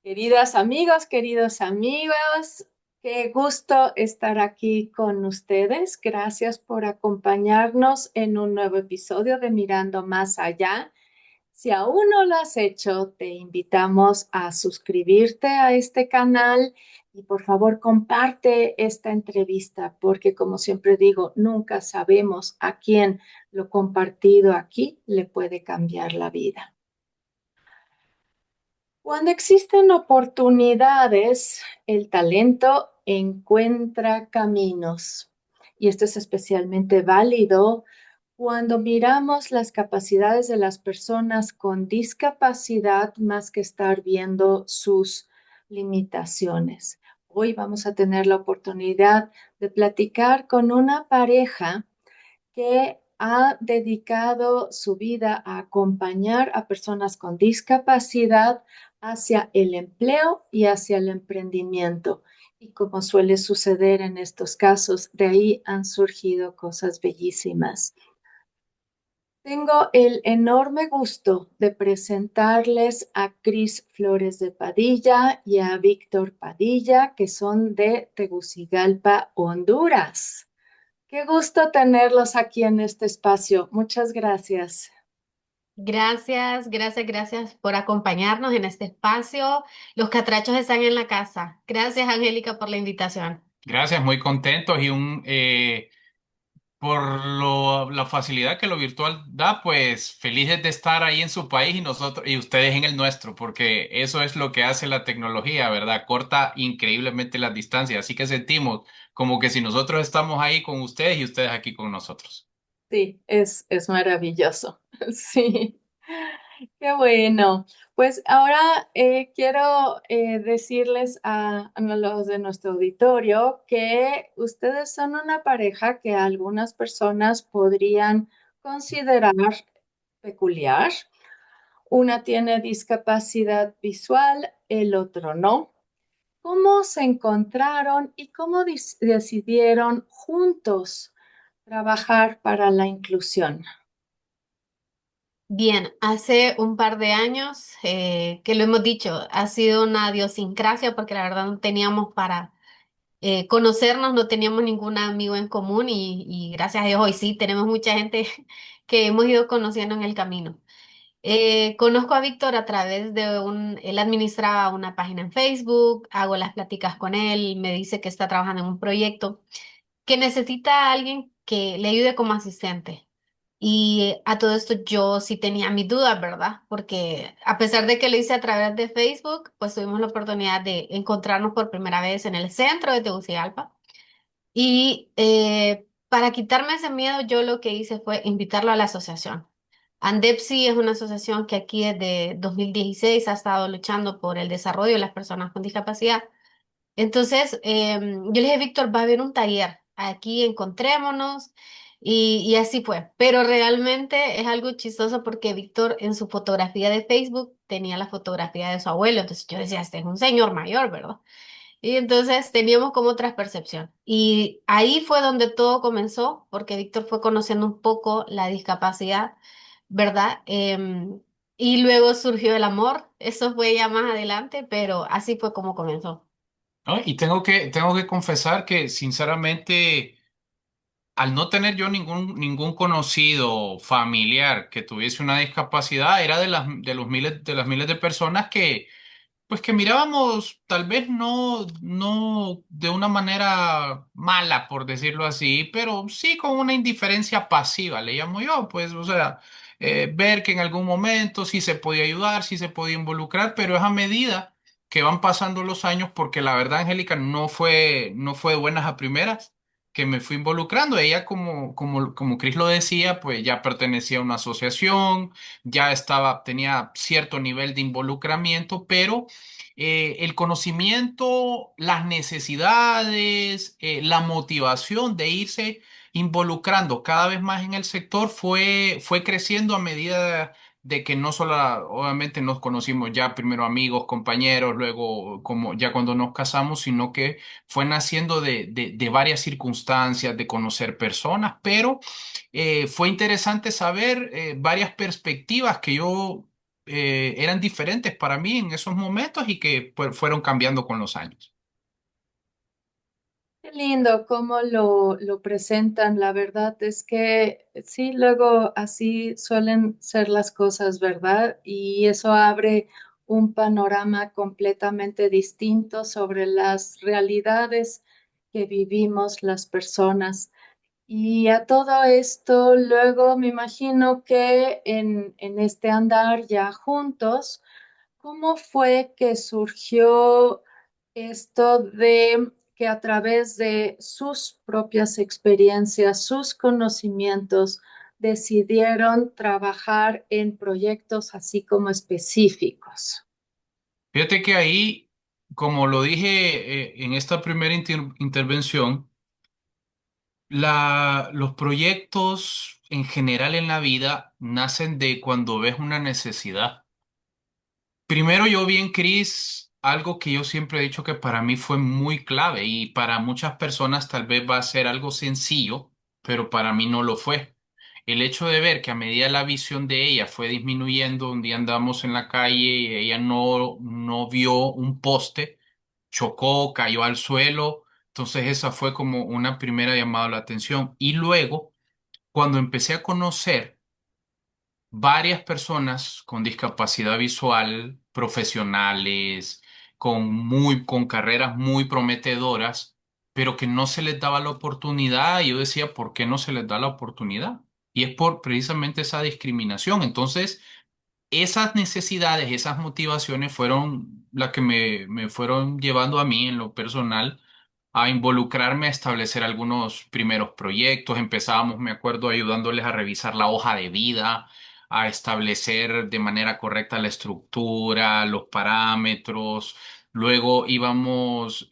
Queridas amigos, queridos amigos, qué gusto estar aquí con ustedes. Gracias por acompañarnos en un nuevo episodio de Mirando Más Allá. Si aún no lo has hecho, te invitamos a suscribirte a este canal y por favor comparte esta entrevista porque como siempre digo, nunca sabemos a quién lo compartido aquí le puede cambiar la vida. Cuando existen oportunidades, el talento encuentra caminos. Y esto es especialmente válido cuando miramos las capacidades de las personas con discapacidad más que estar viendo sus limitaciones. Hoy vamos a tener la oportunidad de platicar con una pareja que ha dedicado su vida a acompañar a personas con discapacidad hacia el empleo y hacia el emprendimiento. Y como suele suceder en estos casos, de ahí han surgido cosas bellísimas. Tengo el enorme gusto de presentarles a Cris Flores de Padilla y a Víctor Padilla, que son de Tegucigalpa, Honduras. Qué gusto tenerlos aquí en este espacio. Muchas gracias. Gracias por acompañarnos en este espacio. Los catrachos están en la casa. Gracias, Angélica, por la invitación. Gracias, muy contentos y por la facilidad que lo virtual da, pues felices de estar ahí en su país y nosotros y ustedes en el nuestro, porque eso es lo que hace la tecnología, ¿verdad? Corta increíblemente las distancias, así que sentimos como que si nosotros estamos ahí con ustedes y ustedes aquí con nosotros. Sí, es maravilloso. Sí, qué bueno. Pues ahora quiero decirles a los de nuestro auditorio que ustedes son una pareja que algunas personas podrían considerar peculiar. Una tiene discapacidad visual, el otro no. ¿Cómo se encontraron y cómo decidieron juntos trabajar para la inclusión? Bien, hace un par de años que lo hemos dicho, ha sido una idiosincrasia porque la verdad no teníamos para conocernos, no teníamos ningún amigo en común y gracias a Dios hoy sí tenemos mucha gente que hemos ido conociendo en el camino. Conozco a Víctor a través de él administraba una página en Facebook, hago las pláticas con él, me dice que está trabajando en un proyecto que necesita a alguien que le ayude como asistente. Y a todo esto yo sí tenía mis dudas, ¿verdad? Porque a pesar de que lo hice a través de Facebook, pues tuvimos la oportunidad de encontrarnos por primera vez en el centro de Tegucigalpa. Y para quitarme ese miedo, yo lo que hice fue invitarlo a la asociación. ANDEPSI es una asociación que aquí desde 2016 ha estado luchando por el desarrollo de las personas con discapacidad. Entonces, yo le dije, Víctor, va a haber un taller, aquí encontrémonos, y así fue. Pero realmente es algo chistoso porque Víctor en su fotografía de Facebook tenía la fotografía de su abuelo, entonces yo decía, este es un señor mayor, ¿verdad? Y entonces teníamos como otra percepción. Y ahí fue donde todo comenzó, porque Víctor fue conociendo un poco la discapacidad, ¿verdad? Y luego surgió el amor, eso fue ya más adelante, pero así fue como comenzó. ¿No? Y tengo que confesar que sinceramente, al no tener yo ningún conocido familiar que tuviese una discapacidad, era de las miles de personas que pues que mirábamos tal vez no de una manera mala, por decirlo así, pero sí con una indiferencia pasiva, le llamo yo, pues, o sea, ver que en algún momento sí se podía ayudar, sí se podía involucrar, pero es a medida que van pasando los años, porque la verdad, Angélica, no fue de buenas a primeras que me fui involucrando. Ella, como Chris lo decía, pues ya pertenecía a una asociación, tenía cierto nivel de involucramiento, pero el conocimiento, las necesidades, la motivación de irse involucrando cada vez más en el sector fue creciendo a medida de que no solo, obviamente nos conocimos ya primero amigos, compañeros, luego como ya cuando nos casamos, sino que fue naciendo de varias circunstancias, de conocer personas, pero fue interesante saber varias perspectivas que yo eran diferentes para mí en esos momentos y que pues, fueron cambiando con los años. Qué lindo cómo lo presentan. La verdad es que sí, luego así suelen ser las cosas, ¿verdad? Y eso abre un panorama completamente distinto sobre las realidades que vivimos las personas. Y a todo esto, luego me imagino que en este andar ya juntos, ¿cómo fue que surgió esto de que a través de sus propias experiencias, sus conocimientos, decidieron trabajar en proyectos así como específicos? Fíjate que ahí, como lo dije en esta primera intervención, los proyectos en general en la vida nacen de cuando ves una necesidad. Primero yo vi en Chris algo que yo siempre he dicho que para mí fue muy clave y para muchas personas tal vez va a ser algo sencillo, pero para mí no lo fue. El hecho de ver que a medida la visión de ella fue disminuyendo, un día andamos en la calle y ella no vio un poste, chocó, cayó al suelo, entonces esa fue como una primera llamada a la atención. Y luego, cuando empecé a conocer varias personas con discapacidad visual, profesionales, con carreras muy prometedoras, pero que no se les daba la oportunidad. Y yo decía, ¿por qué no se les da la oportunidad? Y es por precisamente esa discriminación. Entonces, esas necesidades, esas motivaciones fueron las que me fueron llevando a mí en lo personal a involucrarme a establecer algunos primeros proyectos. Empezábamos, me acuerdo, ayudándoles a revisar la hoja de vida, a establecer de manera correcta la estructura, los parámetros. Luego íbamos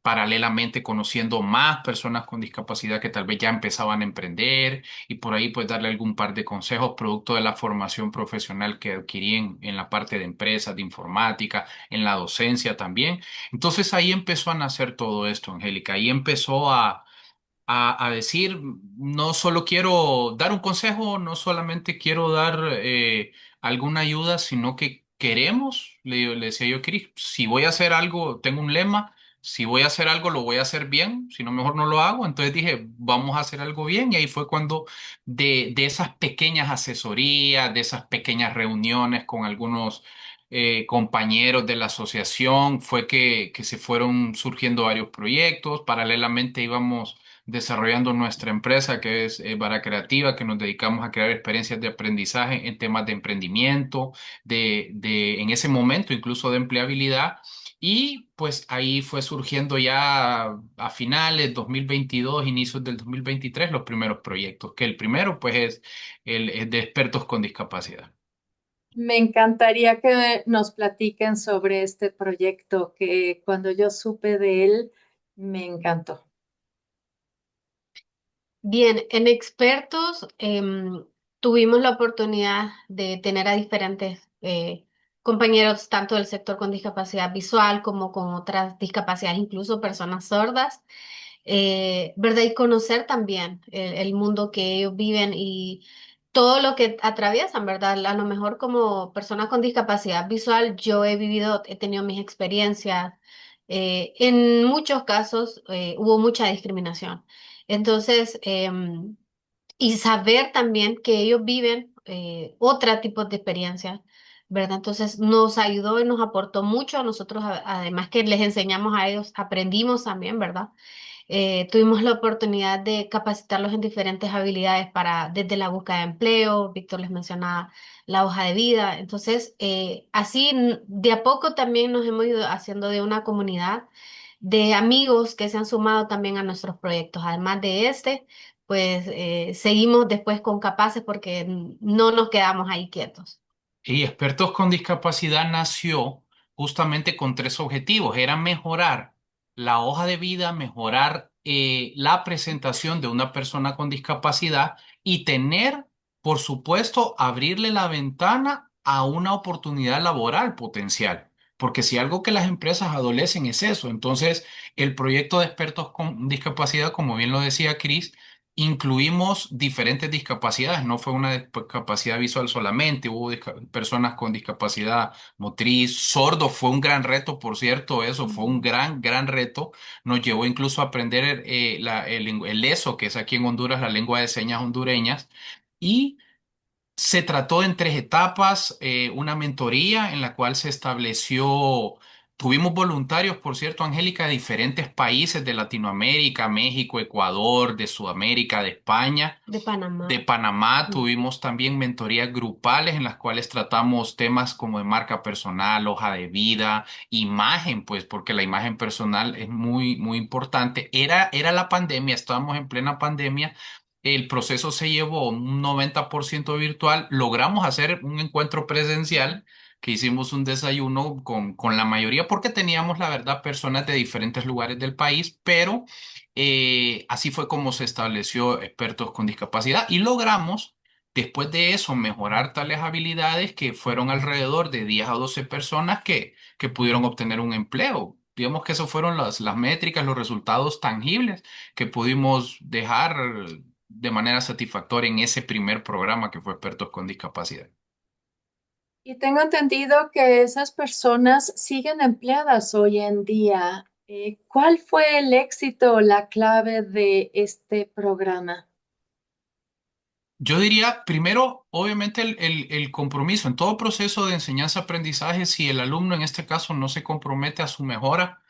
paralelamente conociendo más personas con discapacidad que tal vez ya empezaban a emprender y por ahí pues darle algún par de consejos producto de la formación profesional que adquirí en la parte de empresas, de informática, en la docencia también. Entonces ahí empezó a nacer todo esto, Angélica. Ahí empezó a decir, no solo quiero dar un consejo, no solamente quiero dar alguna ayuda, sino que queremos, le decía yo, Cris, si voy a hacer algo, tengo un lema, si voy a hacer algo, lo voy a hacer bien, si no, mejor no lo hago. Entonces dije, vamos a hacer algo bien. Y ahí fue cuando de esas pequeñas asesorías, de esas pequeñas reuniones con algunos compañeros de la asociación, fue que se fueron surgiendo varios proyectos. Paralelamente íbamos desarrollando nuestra empresa que es Vara Creativa, que nos dedicamos a crear experiencias de aprendizaje en temas de emprendimiento, en ese momento incluso de empleabilidad. Y pues ahí fue surgiendo ya a finales 2022, inicios del 2023, los primeros proyectos, que el primero pues es el de expertos con discapacidad. Me encantaría que nos platiquen sobre este proyecto que cuando yo supe de él, me encantó. Bien, en expertos tuvimos la oportunidad de tener a diferentes compañeros, tanto del sector con discapacidad visual como con otras discapacidades, incluso personas sordas, ¿verdad? Y conocer también el mundo que ellos viven y todo lo que atraviesan, ¿verdad? A lo mejor como persona con discapacidad visual, yo he vivido, he tenido mis experiencias. En muchos casos hubo mucha discriminación. Entonces, y saber también que ellos viven otro tipo de experiencias, ¿verdad? Entonces nos ayudó y nos aportó mucho a nosotros, además que les enseñamos a ellos, aprendimos también, ¿verdad? Tuvimos la oportunidad de capacitarlos en diferentes habilidades para, desde la búsqueda de empleo, Víctor les mencionaba la hoja de vida. Entonces, así de a poco también nos hemos ido haciendo de una comunidad de amigos que se han sumado también a nuestros proyectos. Además de este, pues seguimos después con Capaces porque no nos quedamos ahí quietos. Y Expertos con Discapacidad nació justamente con tres objetivos. Era mejorar la hoja de vida, mejorar la presentación de una persona con discapacidad y tener, por supuesto, abrirle la ventana a una oportunidad laboral potencial. Porque si algo que las empresas adolecen es eso. Entonces, el proyecto de Expertos con Discapacidad, como bien lo decía Cris, incluimos diferentes discapacidades, no fue una discapacidad visual solamente, hubo personas con discapacidad motriz, sordo, fue un gran reto, por cierto, eso fue un Ujú. gran reto, nos llevó incluso a aprender el ESO, que es aquí en Honduras, la lengua de señas hondureñas, y se trató en tres etapas, una mentoría en la cual se estableció, tuvimos voluntarios, por cierto, Angélica, de diferentes países de Latinoamérica, México, Ecuador, de Sudamérica, de España. De De Panamá. Panamá Mm. tuvimos también mentorías grupales en las cuales tratamos temas como de marca personal, hoja de vida, imagen, pues porque la imagen personal es muy importante. Era la pandemia, estábamos en plena pandemia. El proceso se llevó un 90% virtual. Logramos hacer un encuentro presencial que hicimos un desayuno con la mayoría porque teníamos, la verdad, personas de diferentes lugares del país, pero así fue como se estableció expertos con discapacidad y logramos, después de eso, mejorar tales habilidades que fueron alrededor de 10 a 12 personas que pudieron obtener un empleo. Digamos que esas fueron las métricas, los resultados tangibles que pudimos dejar de manera satisfactoria en ese primer programa que fue expertos con discapacidad. Y tengo entendido que esas personas siguen empleadas hoy en día. ¿Cuál fue el éxito, la clave de este programa? Yo diría, primero, obviamente, el compromiso. En todo proceso de enseñanza-aprendizaje, si el alumno en este caso no se compromete a su mejora,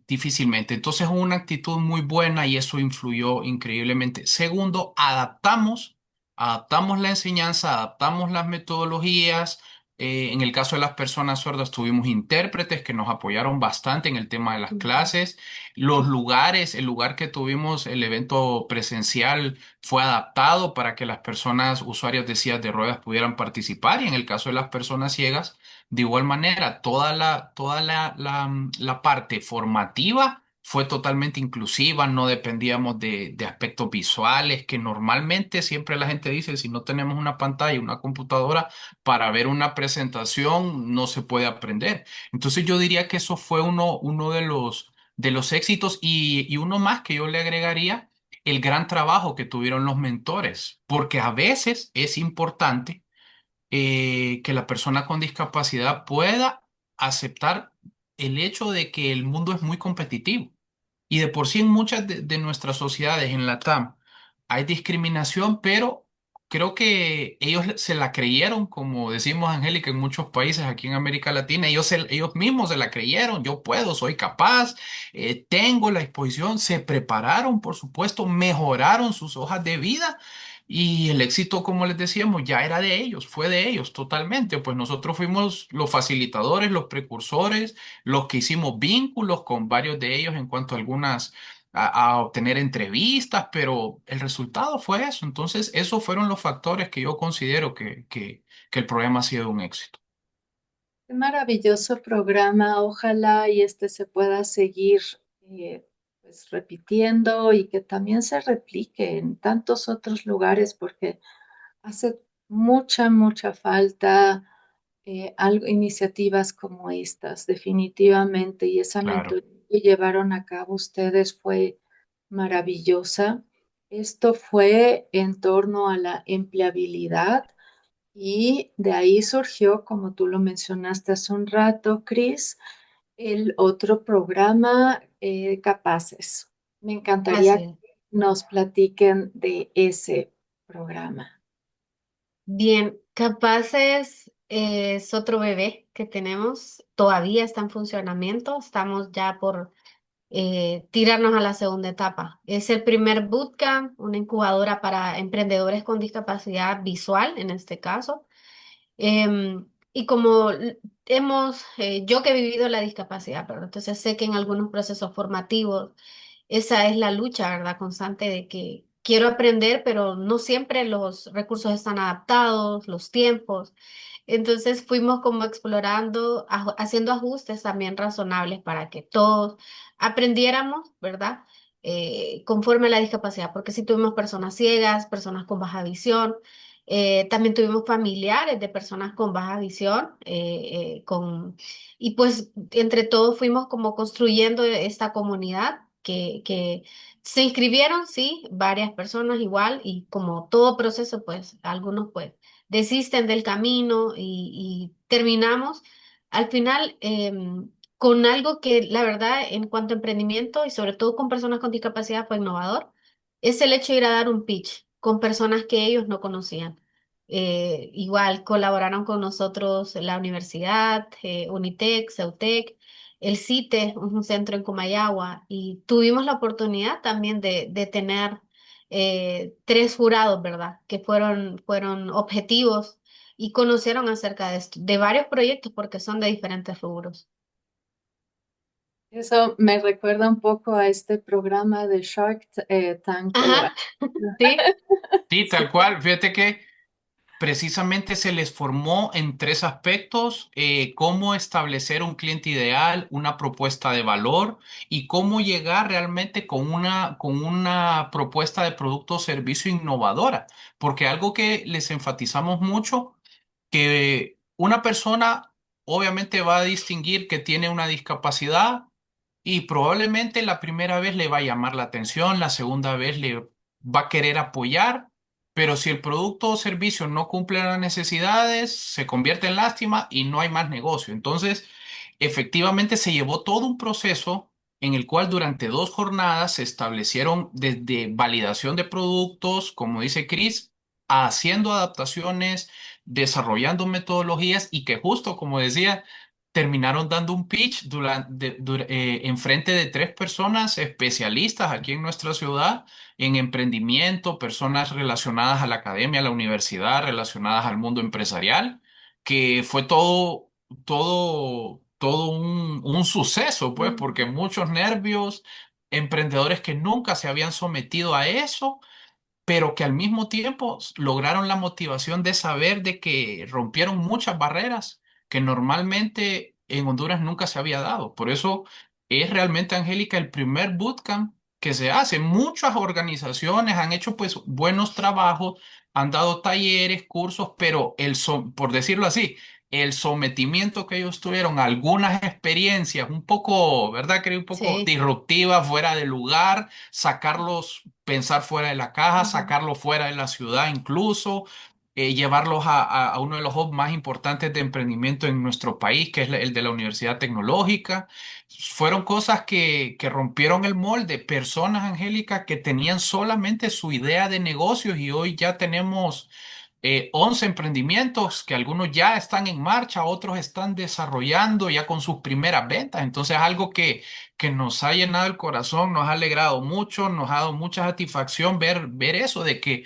difícilmente. Entonces, una actitud muy buena y eso influyó increíblemente. Segundo, adaptamos la enseñanza, adaptamos las metodologías. En el caso de las personas sordas, tuvimos intérpretes que nos apoyaron bastante en el tema de las Ujú. clases. Los lugares, el lugar que tuvimos el evento presencial fue adaptado para que las personas usuarias de sillas de ruedas pudieran participar y en el caso de las personas ciegas, de igual manera, la parte formativa fue totalmente inclusiva, no dependíamos de aspectos visuales que normalmente siempre la gente dice, si no tenemos una pantalla, una computadora para ver una presentación, no se puede aprender. Entonces yo diría que eso fue uno de los éxitos y uno más que yo le agregaría el gran trabajo que tuvieron los mentores, porque a veces es importante que la persona con discapacidad pueda aceptar el hecho de que el mundo es muy competitivo. Y de por sí en muchas de nuestras sociedades en la TAM hay discriminación, pero creo que ellos se la creyeron, como decimos, Angélica, en muchos países aquí en América Latina, ellos mismos se la creyeron, yo puedo, soy capaz, tengo la disposición, se prepararon, por supuesto, mejoraron sus hojas de vida. Y el éxito, como les decíamos, ya era de ellos, fue de ellos totalmente. Pues nosotros fuimos los facilitadores, los precursores, los que hicimos vínculos con varios de ellos en cuanto a a obtener entrevistas, pero el resultado fue eso. Entonces, esos fueron los factores que yo considero que el programa ha sido un éxito. Qué maravilloso programa. Ojalá y este se pueda seguir eh, pues, repitiendo y que también se replique en tantos otros lugares porque hace mucha falta iniciativas como estas, definitivamente. Y esa Claro, mentoría que llevaron a cabo ustedes fue maravillosa. Esto fue en torno a la empleabilidad y de ahí surgió, como tú lo mencionaste hace un rato, Chris, el otro programa, Capaces. Me encantaría Así que es. nos platiquen de ese programa. Bien, Capaces es otro bebé que tenemos. Todavía está en funcionamiento. Estamos ya por tirarnos a la segunda etapa. Es el primer bootcamp, una incubadora para emprendedores con discapacidad visual, en este caso. Y como yo que he vivido la discapacidad, pero entonces sé que en algunos procesos formativos esa es la lucha, ¿verdad? Constante de que quiero aprender, pero no siempre los recursos están adaptados, los tiempos. Entonces fuimos como explorando, haciendo ajustes también razonables para que todos aprendiéramos, ¿verdad? Conforme a la discapacidad, porque si tuvimos personas ciegas, personas con baja visión, también tuvimos familiares de personas con baja visión, y pues entre todos fuimos como construyendo esta comunidad. que se inscribieron, sí, varias personas igual, y como todo proceso, pues algunos pues desisten del camino y terminamos al final con algo que la verdad en cuanto a emprendimiento y sobre todo con personas con discapacidad fue innovador, es el hecho de ir a dar un pitch con personas que ellos no conocían. Igual colaboraron con nosotros la universidad, Unitec, Ceutec, el CITE, un centro en Comayagua, y tuvimos la oportunidad también de tener tres jurados, ¿verdad? Que fueron objetivos y conocieron acerca de esto, de varios proyectos porque son de diferentes rubros. Eso me recuerda un poco a este programa de Shark Tank. Ajá, sí, Sí, tal sí, cual. Fíjate que precisamente se les formó en tres aspectos: cómo establecer un cliente ideal, una propuesta de valor y cómo llegar realmente con una propuesta de producto o servicio innovadora. Porque algo que les enfatizamos mucho, que una persona obviamente va a distinguir que tiene una discapacidad y probablemente la primera vez le va a llamar la atención, la segunda vez le va a querer apoyar, pero si el producto o servicio no cumple las necesidades, se convierte en lástima y no hay más negocio. Entonces, efectivamente se llevó todo un proceso en el cual durante 2 jornadas se establecieron desde validación de productos, como dice Chris, haciendo adaptaciones, desarrollando metodologías y que justo como decía, terminaron dando un pitch en frente de 3 personas especialistas aquí en nuestra ciudad en emprendimiento, personas relacionadas a la academia, a la universidad, relacionadas al mundo empresarial, que fue todo un suceso, pues, porque ujú, muchos nervios, emprendedores que nunca se habían sometido a eso, pero que al mismo tiempo lograron la motivación de saber de que rompieron muchas barreras que normalmente en Honduras nunca se había dado. Por eso es realmente, Angélica, el primer bootcamp que se hace. Muchas organizaciones han hecho pues buenos trabajos, han dado talleres, cursos, pero por decirlo así, el sometimiento que ellos tuvieron a algunas experiencias un poco, ¿verdad? Creo un poco sí, disruptivas, fuera de lugar, sacarlos, pensar fuera de la caja, ujú. sacarlos fuera de la ciudad incluso, llevarlos a uno de los hubs más importantes de emprendimiento en nuestro país, que es el de la Universidad Tecnológica. Fueron cosas que rompieron el molde, personas, Angélica, que tenían solamente su idea de negocios y hoy ya tenemos 11 emprendimientos que algunos ya están en marcha, otros están desarrollando ya con sus primeras ventas. Entonces, algo que nos ha llenado el corazón, nos ha alegrado mucho, nos ha dado mucha satisfacción ver eso, de que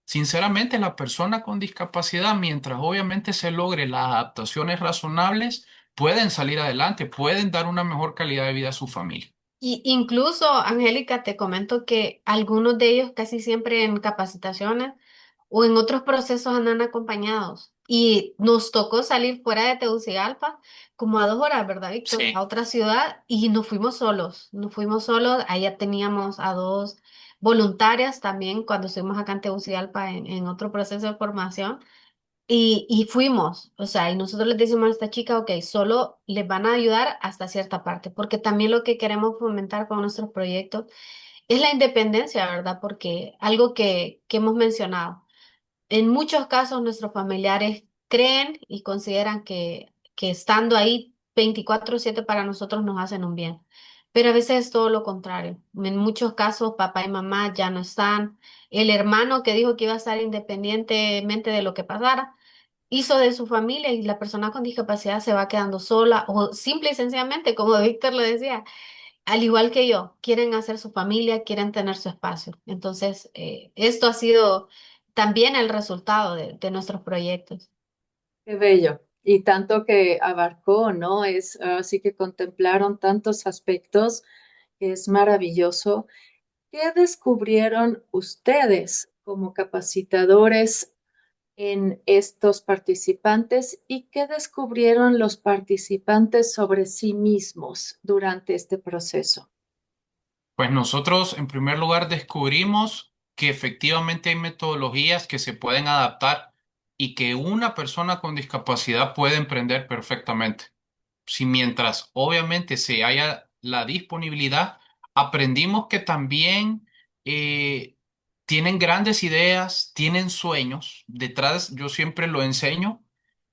sinceramente la persona con discapacidad, mientras obviamente se logre las adaptaciones razonables, pueden salir adelante, pueden dar una mejor calidad de vida a su familia. Y incluso, Angélica, te comento que algunos de ellos casi siempre en capacitaciones o en otros procesos andan acompañados. Y nos tocó salir fuera de Tegucigalpa, como a 2 horas, ¿verdad, Víctor? A Sí. otra ciudad y nos fuimos solos. Allá teníamos a dos voluntarias también cuando estuvimos acá en Tegucigalpa en otro proceso de formación. Y fuimos, o sea, y nosotros les decimos a esta chica, ok, solo les van a ayudar hasta cierta parte, porque también lo que queremos fomentar con nuestros proyectos es la independencia, ¿verdad? Porque algo que hemos mencionado, en muchos casos nuestros familiares creen y consideran que estando ahí 24/7 para nosotros nos hacen un bien, pero a veces es todo lo contrario. En muchos casos papá y mamá ya no están, el hermano que dijo que iba a estar independientemente de lo que pasara hizo de su familia y la persona con discapacidad se va quedando sola o simple y sencillamente, como Víctor lo decía, al igual que yo, quieren hacer su familia, quieren tener su espacio. Entonces, esto ha sido también el resultado de nuestros proyectos. Qué bello. Y tanto que abarcó, ¿no? Es así que contemplaron tantos aspectos que es maravilloso. ¿Qué descubrieron ustedes como capacitadores en estos participantes y qué descubrieron los participantes sobre sí mismos durante este proceso? Pues nosotros en primer lugar descubrimos que efectivamente hay metodologías que se pueden adaptar y que una persona con discapacidad puede emprender perfectamente. Si mientras obviamente se haya la disponibilidad, aprendimos que también eh, tienen grandes ideas, tienen sueños. Detrás, yo siempre lo enseño.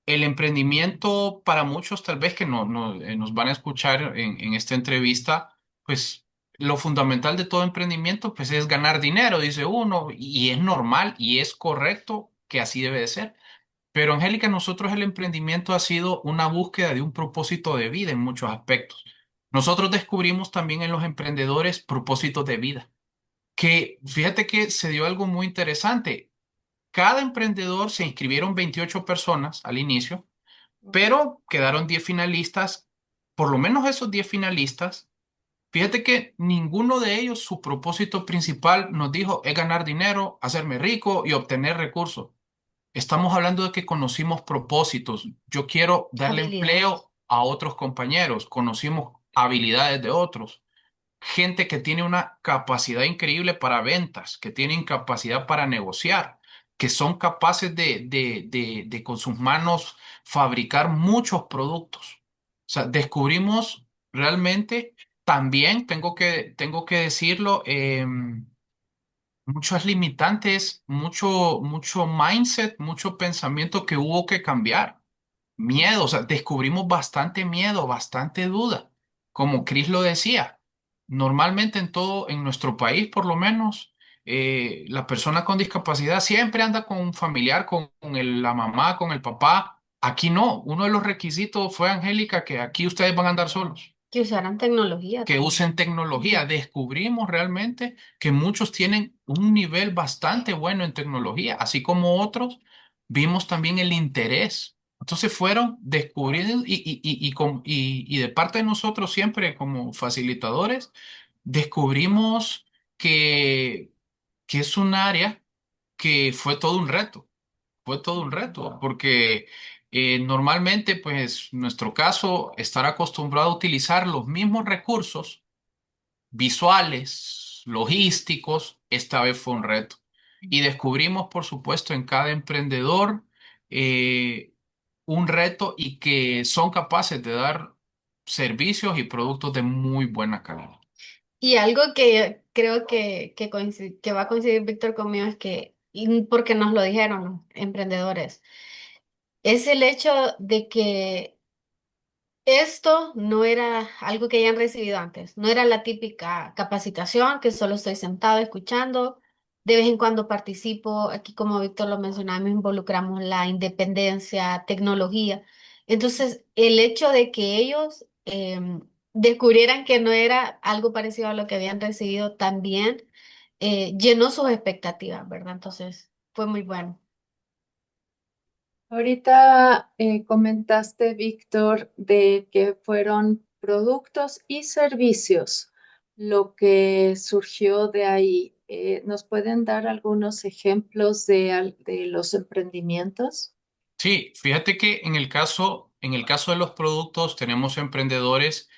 El emprendimiento para muchos, tal vez que nos van a escuchar en esta entrevista, pues lo fundamental de todo emprendimiento pues es ganar dinero, dice uno, y es normal y es correcto que así debe de ser. Pero Angélica, nosotros el emprendimiento ha sido una búsqueda de un propósito de vida en muchos aspectos. Nosotros descubrimos también en los emprendedores propósitos de vida, que fíjate que se dio algo muy interesante. Cada emprendedor se inscribieron 28 personas al inicio, Ujú. pero quedaron 10 finalistas. Por lo menos esos 10 finalistas, fíjate que ninguno de ellos, su propósito principal nos dijo es ganar dinero, hacerme rico y obtener recursos. Estamos hablando de que conocimos propósitos. Yo quiero darle Habilidades. empleo a otros compañeros. Conocimos habilidades de otros. Gente que tiene una capacidad increíble para ventas, que tienen capacidad para negociar, que son capaces de con sus manos fabricar muchos productos. O sea, descubrimos realmente también, tengo que decirlo, muchas limitantes, mucho mindset, mucho pensamiento que hubo que cambiar. Miedo, o sea, descubrimos bastante miedo, bastante duda. Como Chris lo decía, normalmente en todo, en nuestro país por lo menos, la persona con discapacidad siempre anda con un familiar, la mamá, con el papá. Aquí no, uno de los requisitos fue, Angélica, que aquí ustedes van a andar solos, Que usaran tecnología que también. usen tecnología. Ujú. Descubrimos realmente que muchos tienen un nivel bastante bueno en tecnología, así como otros vimos también el interés. Entonces fueron descubriendo y de parte de nosotros siempre como facilitadores, descubrimos que, que es un área que fue todo un reto, fue todo un reto, porque normalmente, pues, nuestro caso, estar acostumbrado a utilizar los mismos recursos visuales, logísticos, esta vez fue un reto. Y descubrimos, por supuesto, en cada emprendedor eh, un reto y que son capaces de dar servicios y productos de muy buena calidad. Y algo que creo que va a coincidir Víctor conmigo es que, y porque nos lo dijeron los emprendedores, es el hecho de que esto no era algo que hayan recibido antes, no era la típica capacitación que solo estoy sentado escuchando, de vez en cuando participo, aquí como Víctor lo mencionaba, nos involucramos la independencia, tecnología. Entonces, el hecho de que ellos descubrieran que no era algo parecido a lo que habían recibido también llenó sus expectativas, ¿verdad? Entonces, fue muy bueno. Ahorita comentaste, Víctor, de que fueron productos y servicios lo que surgió de ahí. ¿Nos pueden dar algunos ejemplos de los emprendimientos? Sí, fíjate que en el caso de los productos tenemos emprendedores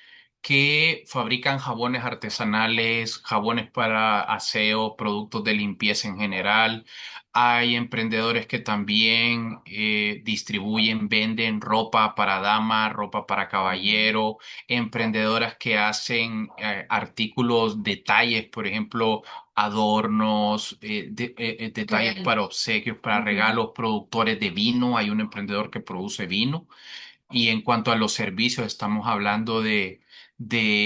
que fabrican jabones artesanales, jabones para aseo, productos de limpieza en general. Hay emprendedores que también distribuyen, venden ropa para dama, ropa para caballero, emprendedoras que hacen artículos, detalles, por ejemplo, adornos, detalles Regalo. para obsequios, para Ujú. regalos, productores de vino. Hay un emprendedor que produce vino. Y en cuanto a los servicios, estamos hablando de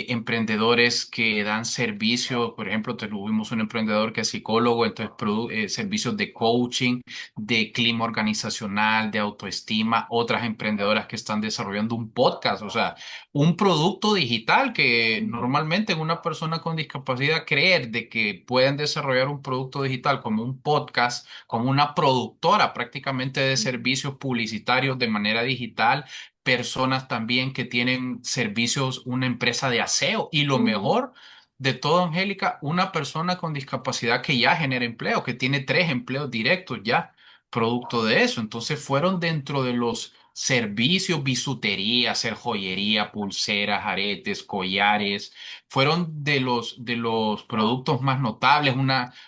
emprendedores que dan servicios. Por ejemplo, tuvimos un emprendedor que es psicólogo, entonces produce servicios de coaching, de clima organizacional, de autoestima. Otras emprendedoras que están desarrollando un podcast, o sea, un producto digital que Ujú. normalmente una persona con discapacidad creer de que pueden desarrollar un producto digital como un podcast, como una productora prácticamente de servicios publicitarios de manera digital, personas también que tienen servicios, una empresa de aseo y lo Ujú. mejor de todo, Angélica, una persona con discapacidad que ya genera empleo, que tiene 3 empleos directos ya, producto de eso. Entonces fueron dentro de los servicios, bisutería, hacer joyería, pulseras, aretes, collares, fueron de los productos más notables.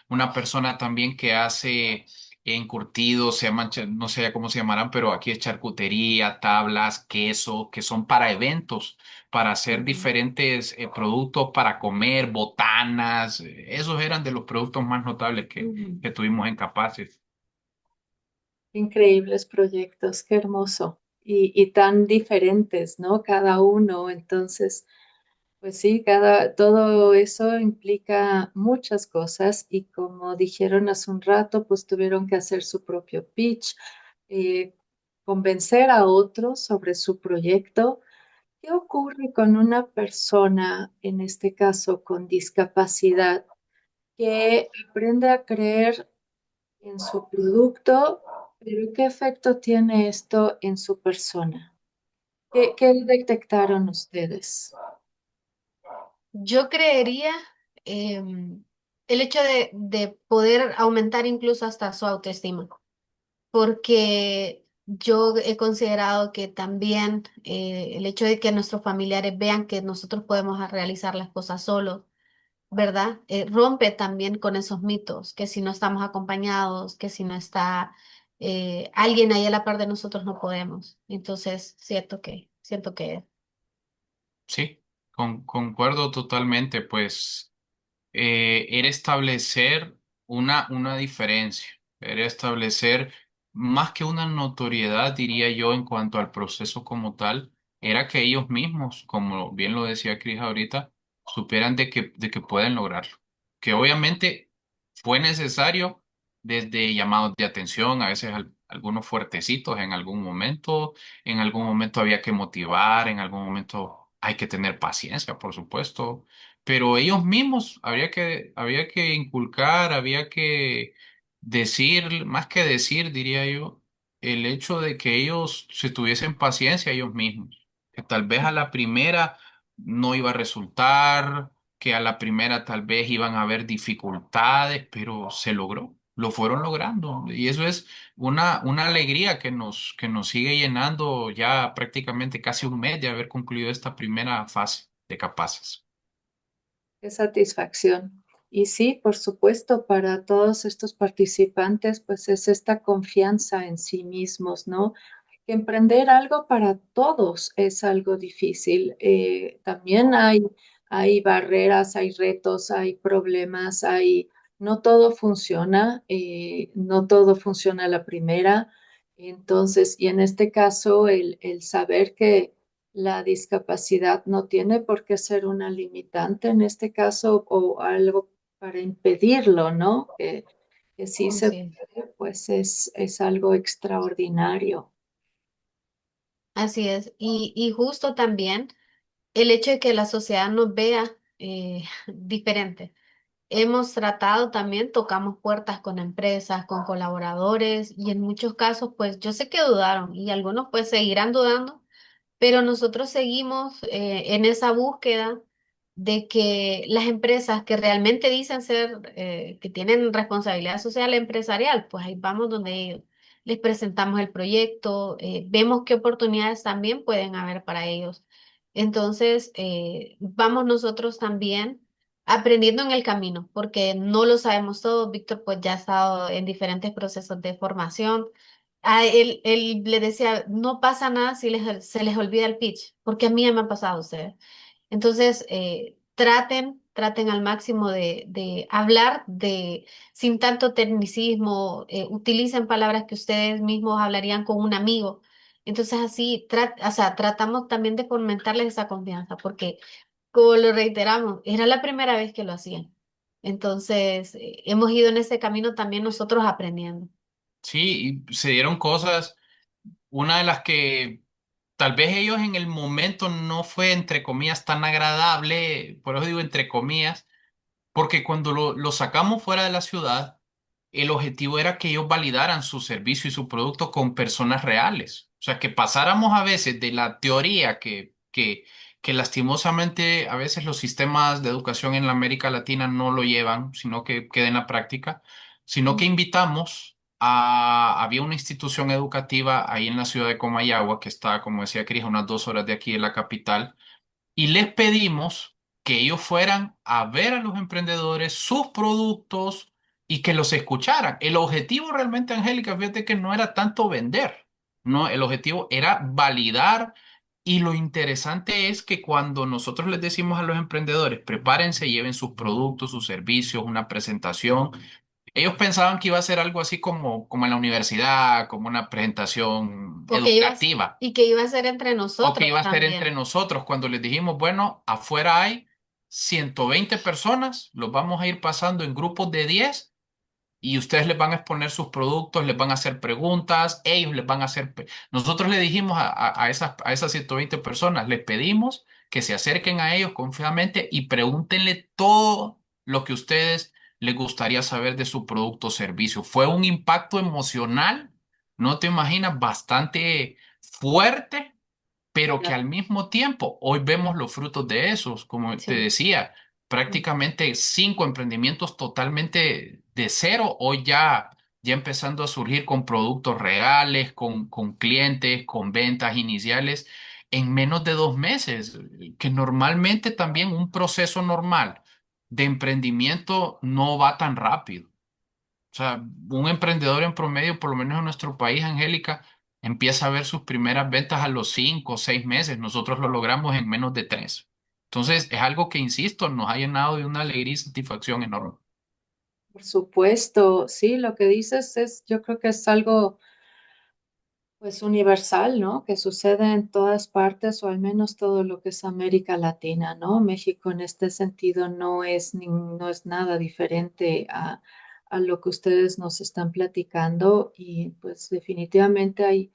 Una persona también que hace encurtidos, no sé cómo se llamarán, pero aquí es charcutería, tablas, queso, que son para eventos, para hacer Ujú, diferentes productos para comer, botanas. Esos eran de los productos más notables ujú. que tuvimos en Capaces. Increíbles proyectos, qué hermoso. Y tan diferentes, ¿no? Cada uno. Entonces, pues sí, todo eso implica muchas cosas y como dijeron hace un rato, pues tuvieron que hacer su propio pitch, eh, convencer a otros sobre su proyecto. ¿Qué ocurre con una persona, en este caso con discapacidad, que aprende a creer en su producto, pero qué efecto tiene esto en su persona? ¿Qué detectaron ustedes? Yo creería el hecho de poder aumentar incluso hasta su autoestima, porque yo he considerado que también el hecho de que nuestros familiares vean que nosotros podemos realizar las cosas solos, ¿verdad? Rompe también con esos mitos, que si no estamos acompañados, que si no está alguien ahí a la par de nosotros no podemos. Entonces, siento que Sí, concuerdo totalmente, pues. Era establecer una diferencia, era establecer más que una notoriedad, diría yo, en cuanto al proceso como tal, era que ellos mismos, como bien lo decía Cris ahorita, supieran de que pueden lograrlo. Que obviamente fue necesario desde llamados de atención, a veces algunos fuertecitos en algún momento había que motivar, en algún momento hay que tener paciencia, por supuesto, pero ellos mismos había que inculcar, había que decir, más que decir, diría yo, el hecho de que ellos se tuviesen paciencia ellos mismos, que tal vez a la primera no iba a resultar, que a la primera tal vez iban a haber dificultades, pero se logró, lo fueron logrando. Y eso es una alegría que nos sigue llenando ya prácticamente casi un mes de haber concluido esta primera fase de Capaces. Qué satisfacción. Y sí, por supuesto, para todos estos participantes, pues es esta confianza en sí mismos, ¿no? Que emprender algo para todos es algo difícil. También hay barreras, hay retos, hay problemas, no todo funciona, no todo funciona a la primera. Entonces, y en este caso, el saber que la discapacidad no tiene por qué ser una limitante en este caso o algo para impedirlo, ¿no? Que sí se sí. puede, pues es algo extraordinario. Así es. Y justo también el hecho de que la sociedad nos vea diferente. Hemos tratado también, tocamos puertas con empresas, con colaboradores y en muchos casos, pues yo sé que dudaron y algunos pues seguirán dudando, pero nosotros seguimos en esa búsqueda de que las empresas que realmente dicen ser, que tienen responsabilidad social empresarial, pues ahí vamos donde ellos. Les presentamos el proyecto, vemos qué oportunidades también pueden haber para ellos. Entonces, vamos nosotros también aprendiendo en el camino, porque no lo sabemos todo. Víctor pues ya ha estado en diferentes procesos de formación. A él le decía, no pasa nada si se les olvida el pitch, porque a mí ya me ha pasado, ustedes. Entonces, traten al máximo de hablar sin tanto tecnicismo, utilicen palabras que ustedes mismos hablarían con un amigo. Entonces, así, o sea, tratamos también de fomentarles esa confianza, porque, como lo reiteramos, era la primera vez que lo hacían. Entonces, hemos ido en ese camino también nosotros aprendiendo. Sí, y se dieron cosas, una de las que tal vez ellos en el momento no fue entre comillas tan agradable, por eso digo entre comillas, porque cuando lo sacamos fuera de la ciudad, el objetivo era que ellos validaran su servicio y su producto con personas reales. O sea, que pasáramos a veces de la teoría que lastimosamente a veces los sistemas de educación en la América Latina no lo llevan, sino que queda en la práctica, sino que invitamos había una institución educativa ahí en la ciudad de Comayagua, que está, como decía Cris, a unas 2 horas de aquí de la capital y les pedimos que ellos fueran a ver a los emprendedores, sus productos, y que los escucharan. El objetivo realmente, Angélica, fíjate que no era tanto vender, no, el objetivo era validar. Y lo interesante es que cuando nosotros les decimos a los emprendedores, prepárense, lleven sus productos, sus servicios, una presentación, ellos pensaban que iba a ser algo así como en la universidad, como una presentación O que ibas, educativa, y que iba a ser entre o que nosotros iba a ser entre también. nosotros. Cuando les dijimos, bueno, afuera hay 120 personas, los vamos a ir pasando en grupos de 10 y ustedes les van a exponer sus productos, les van a hacer preguntas, ellos les van a hacer... Nosotros le dijimos a esas 120 personas, les pedimos que se acerquen a ellos confiadamente y pregúntenle todo lo que ustedes les gustaría saber de su producto o servicio. Fue un impacto emocional, no te imaginas, bastante fuerte, pero que Claro, al mismo tiempo hoy vemos los frutos de esos, como te Sí. decía, prácticamente 5 emprendimientos totalmente de cero, hoy ya empezando a surgir con productos reales, con clientes, con ventas iniciales en menos de 2 meses, que normalmente también un proceso normal de emprendimiento no va tan rápido. O sea, un emprendedor en promedio, por lo menos en nuestro país, Angélica, empieza a ver sus primeras ventas a los 5 o 6 meses. Nosotros lo logramos en menos de 3. Entonces, es algo que, insisto, nos ha llenado de una alegría y satisfacción enorme. por supuesto, sí, lo que dices es, yo creo que es algo pues universal, ¿no? Que sucede en todas partes o al menos todo lo que es América Latina, ¿no? México en este sentido no es nada diferente a lo que ustedes nos están platicando y pues definitivamente hay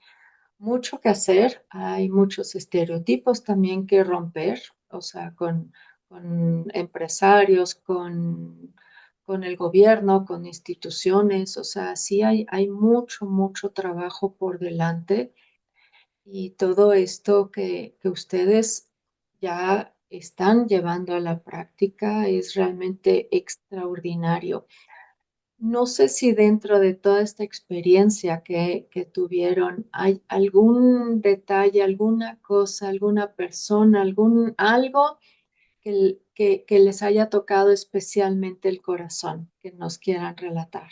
mucho que hacer, hay muchos estereotipos también que romper, o sea, con empresarios, con el gobierno, con instituciones, o sea, sí hay mucho, mucho trabajo por delante y todo esto que ustedes ya están llevando a la práctica es realmente extraordinario. No sé si dentro de toda esta experiencia que tuvieron hay algún detalle, alguna cosa, alguna persona, algo que les haya tocado especialmente el corazón, que nos quieran relatar.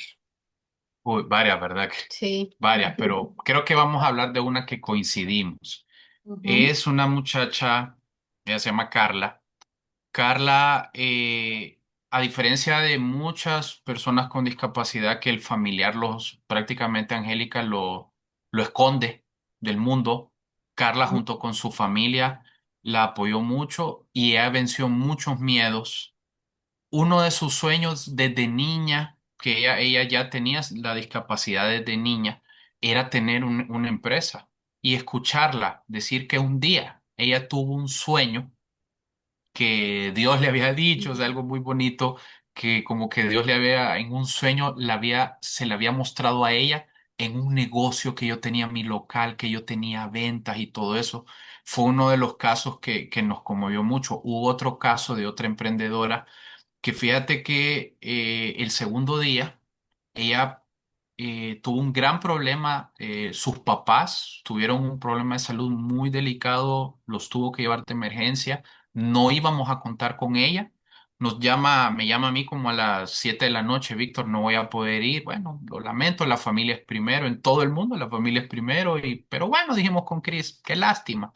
Uy, varias, ¿verdad? Sí. Varias, pero creo que vamos a hablar de una que coincidimos. Ujú, Es una muchacha, ella se llama Carla. Carla, a diferencia de muchas personas con discapacidad que el familiar los prácticamente Angélica lo esconde del mundo, Carla ujú, junto con su familia la apoyó mucho y ella venció muchos miedos. Uno de sus sueños desde niña, que ella ya tenía la discapacidad desde niña, era tener una empresa y escucharla decir que un día ella tuvo un sueño que Dios le había dicho, es algo muy bonito, que como que Dios le había, en un sueño, se le había mostrado a ella en un negocio que yo tenía mi local, que yo tenía ventas y todo eso. Fue uno de los casos que nos conmovió mucho. Hubo otro caso de otra emprendedora que fíjate que el segundo día ella tuvo un gran problema, sus papás tuvieron un problema de salud muy delicado, los tuvo que llevar de emergencia, no íbamos a contar con ella. Me llama a mí como a las 7 de la noche, Víctor, no voy a poder ir. Bueno, lo lamento, la familia es primero, en todo el mundo la familia es primero, pero bueno, dijimos con Cris, qué lástima.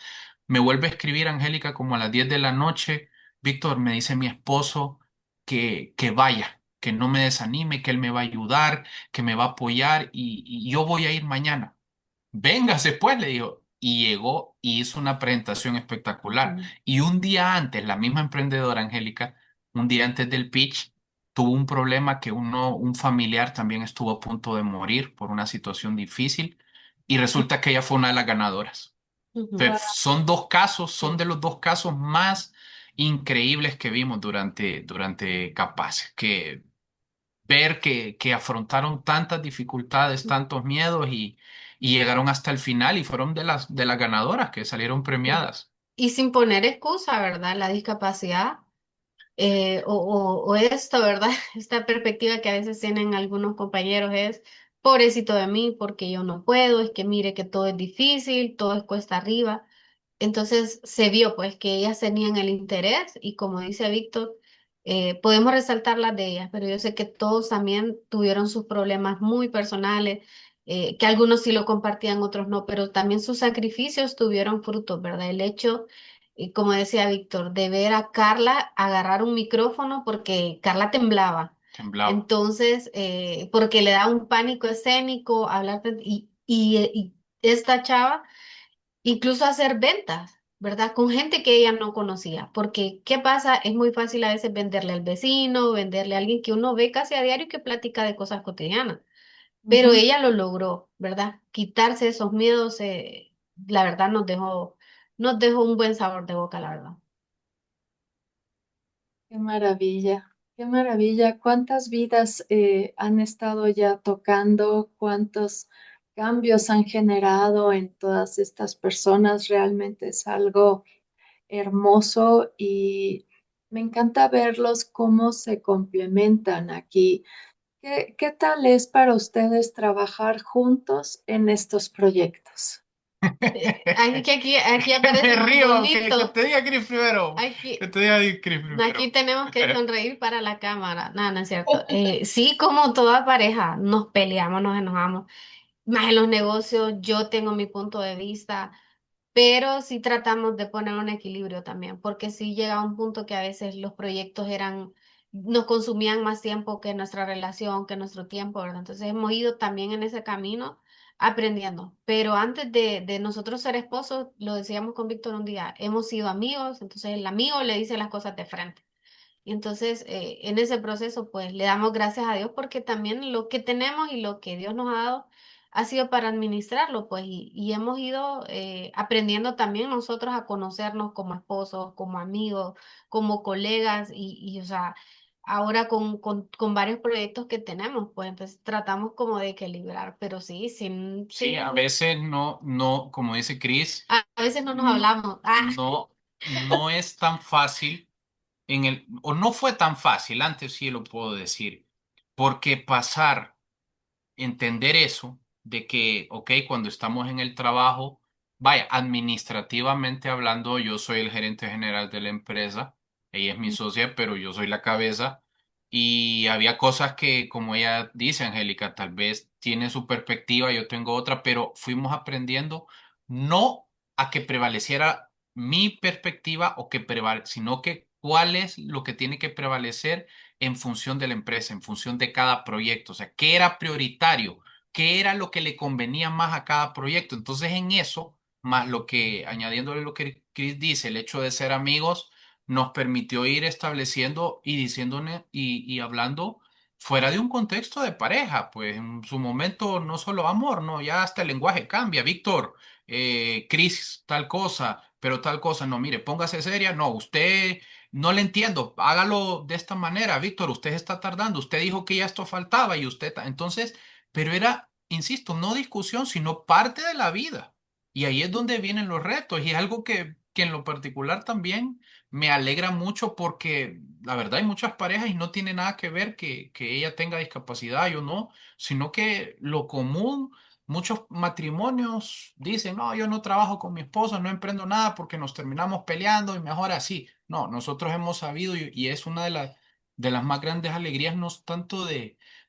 Me vuelve a escribir Angélica como a las 10 de la noche, Víctor, me dice mi esposo que vaya, que no me desanime, que él me va a ayudar, que me va a apoyar y yo voy a ir mañana. Véngase pues, le digo. Y llegó y hizo una presentación espectacular. Ujú. Y un día antes, la misma emprendedora, Angélica, un día antes del pitch, tuvo un problema que un familiar también estuvo a punto de morir por una situación difícil y resulta que ella fue una de las ganadoras. Ujú. Wow, Son dos casos, son sí, de los dos casos más increíbles que vimos durante Capaces, que ver que afrontaron tantas dificultades, tantos miedos y llegaron hasta el final y fueron de las ganadoras que salieron Sí. premiadas. Y sin poner excusa, ¿verdad? La discapacidad o esto, ¿verdad? Esta perspectiva que a veces tienen algunos compañeros es, pobrecito de mí, porque yo no puedo, es que mire que todo es difícil, todo es cuesta arriba. Entonces se vio pues que ellas tenían el interés y como dice Víctor, Podemos resaltar las de ellas, pero yo sé que todos también tuvieron sus problemas muy personales, que algunos sí lo compartían, otros no, pero también sus sacrificios tuvieron frutos, ¿verdad? El hecho, como decía Víctor, de ver a Carla agarrar un micrófono porque Carla temblaba. Temblaba. Entonces, porque le da un pánico escénico hablar y esta chava incluso hacer ventas, ¿verdad? Con gente que ella no conocía. Porque, ¿qué pasa? Es muy fácil a veces venderle al vecino, venderle a alguien que uno ve casi a diario y que platica de cosas cotidianas. Pero Ujú. ella lo logró, ¿verdad? Quitarse esos miedos, la verdad nos dejó un buen sabor de boca, la verdad. Qué maravilla, qué maravilla. ¿Cuántas vidas han estado ya tocando? ¿Cuántos cambios han generado en todas estas personas? Realmente es algo hermoso y me encanta verlos cómo se complementan aquí. ¿Qué tal es para ustedes trabajar juntos en estos proyectos? Aquí Me aparece muy río, que bonito. te diga Chris primero. Que Aquí, te diga Chris Aquí primero. tenemos que sonreír para la cámara. No, no es cierto. Sí, como toda pareja, nos peleamos, nos enojamos. Más en los negocios, yo tengo mi punto de vista, pero sí tratamos de poner un equilibrio también, porque sí llega a un punto que a veces los proyectos nos consumían más tiempo que nuestra relación, que nuestro tiempo, ¿verdad? Entonces hemos ido también en ese camino aprendiendo. Pero antes de nosotros ser esposos, lo decíamos con Víctor un día, hemos sido amigos, entonces el amigo le dice las cosas de frente. Y entonces, en ese proceso, pues le damos gracias a Dios porque también lo que tenemos y lo que Dios nos ha dado ha sido para administrarlo, pues, y hemos ido aprendiendo también nosotros a conocernos como esposos, como amigos, como colegas, o sea, ahora con varios proyectos que tenemos, pues, entonces tratamos como de equilibrar, pero sí, Sí, a veces como dice Chris, a veces no nos mm, hablamos. no, no es tan fácil o no fue tan fácil, antes sí lo puedo decir, porque entender eso, de que, ok, cuando estamos en el trabajo, vaya, administrativamente hablando, yo soy el gerente general de la empresa, ella es mi socia, pero yo soy la cabeza, y había cosas que, como ella dice, Angélica, tal vez tiene su perspectiva, yo tengo otra, pero fuimos aprendiendo no a que prevaleciera mi perspectiva sino que cuál es lo que tiene que prevalecer en función de la empresa, en función de cada proyecto, o sea, qué era prioritario, qué era lo que le convenía más a cada proyecto. Entonces, en eso, más lo que, añadiéndole lo que Chris dice, el hecho de ser amigos, nos permitió ir estableciendo y diciéndole y hablando fuera de un contexto de pareja, pues en su momento no solo amor, no, ya hasta el lenguaje cambia. Víctor, Chris, tal cosa, pero tal cosa, no, mire, póngase seria, no, usted no le entiendo, hágalo de esta manera, Víctor, usted está tardando, usted dijo que ya esto faltaba y entonces, pero era, insisto, no discusión, sino parte de la vida. Y ahí es donde vienen los retos y es algo que en lo particular también me alegra mucho porque la verdad hay muchas parejas y no tiene nada que ver que ella tenga discapacidad, yo no, sino que lo común, muchos matrimonios dicen, no, yo no trabajo con mi esposa, no emprendo nada porque nos terminamos peleando y mejor así. No, nosotros hemos sabido y es una de las más grandes alegrías, no tanto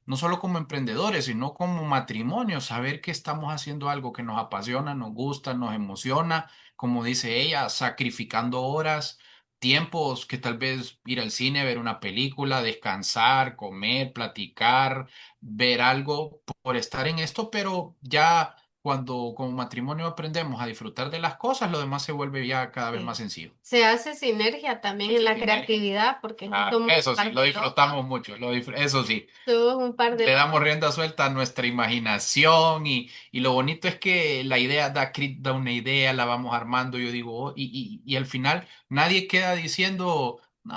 no solo como emprendedores, sino como matrimonio, saber que estamos haciendo algo que nos apasiona, nos gusta, nos emociona, como dice ella, sacrificando horas, tiempos que tal vez ir al cine, ver una película, descansar, comer, platicar, ver algo por estar en esto, pero ya cuando como matrimonio aprendemos a disfrutar de las cosas, lo demás se vuelve ya cada vez más Sí. sencillo. Se hace sinergia también en la creatividad porque Ah, somos un eso sí, par lo de locos, disfrutamos mucho, eso sí. somos un par de Le damos locos. rienda suelta a nuestra imaginación y lo bonito es que la idea da una idea, la vamos armando, yo digo, oh, y al final nadie queda diciendo no,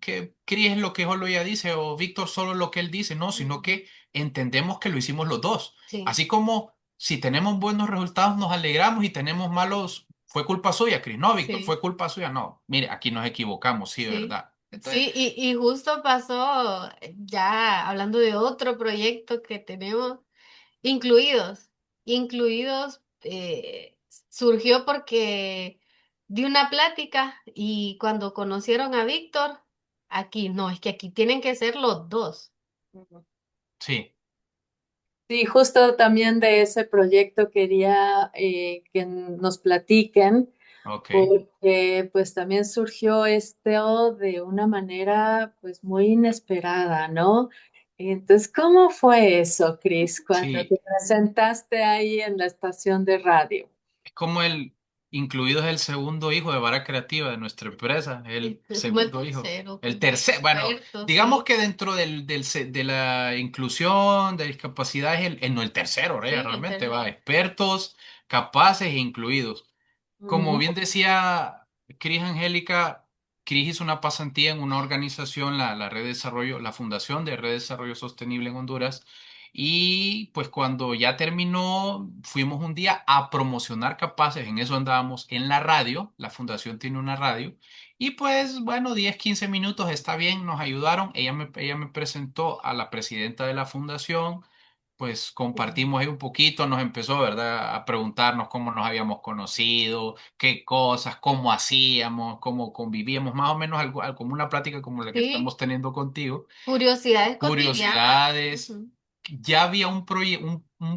que Cris es lo que solo ella dice o Víctor solo lo que él dice, no, sino Ujú. que entendemos que lo hicimos los dos. Sí, Así como si tenemos buenos resultados nos alegramos y tenemos malos, fue culpa suya, Cris, no, Víctor, sí, fue culpa suya, no, mire, aquí nos equivocamos, sí, de sí. verdad. Entonces, Sí, y justo pasó, ya hablando de otro proyecto que tenemos, incluidos, incluidos, surgió porque di una plática y cuando conocieron a Víctor, aquí no, es que aquí tienen que ser los dos. Ujú. Sí, Sí, justo también de ese proyecto quería que nos platiquen, ok. porque pues también surgió esto de una manera pues muy inesperada, ¿no? Entonces, ¿cómo fue eso, Cris, cuando Sí, te presentaste ahí en la estación de radio? es como incluido es el segundo hijo de Vara Creativa de nuestra empresa, el Es como el segundo hijo. tercero, El como tercer, bueno, experto, digamos sí. que dentro de la inclusión, de discapacidad, es no el tercero, Sí, el realmente va, tercero. expertos, capaces e incluidos. Como Ujú, bien decía Cris Angélica, Cris hizo una pasantía en una organización, la Red de Desarrollo, la Fundación de Red de Desarrollo Sostenible en Honduras. Y pues cuando ya terminó, fuimos un día a promocionar Capaces, en eso andábamos en la radio, la fundación tiene una radio, y pues bueno, 10 15 minutos está bien, nos ayudaron, ella me presentó a la presidenta de la fundación, pues ujú, compartimos ahí un poquito, nos empezó, ¿verdad?, a preguntarnos cómo nos habíamos conocido, qué cosas, cómo hacíamos, cómo convivíamos, más o menos algo como una plática como la que Sí, estamos teniendo contigo, curiosidades cotidianas. curiosidades. Ujú. Ya había un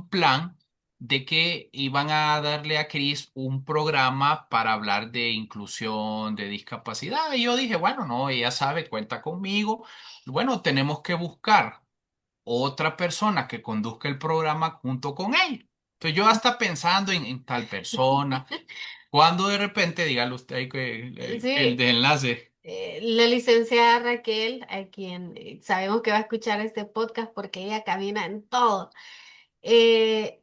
plan de que iban a darle a Cris un programa para hablar de inclusión, de discapacidad. Y yo dije, bueno, no, ella sabe, cuenta conmigo. Bueno, tenemos que buscar otra persona que conduzca el programa junto con ella. Entonces yo hasta pensando en tal persona, cuando de repente, dígale usted ahí que el Sí, desenlace. la licenciada Raquel, a quien sabemos que va a escuchar este podcast porque ella camina en todo.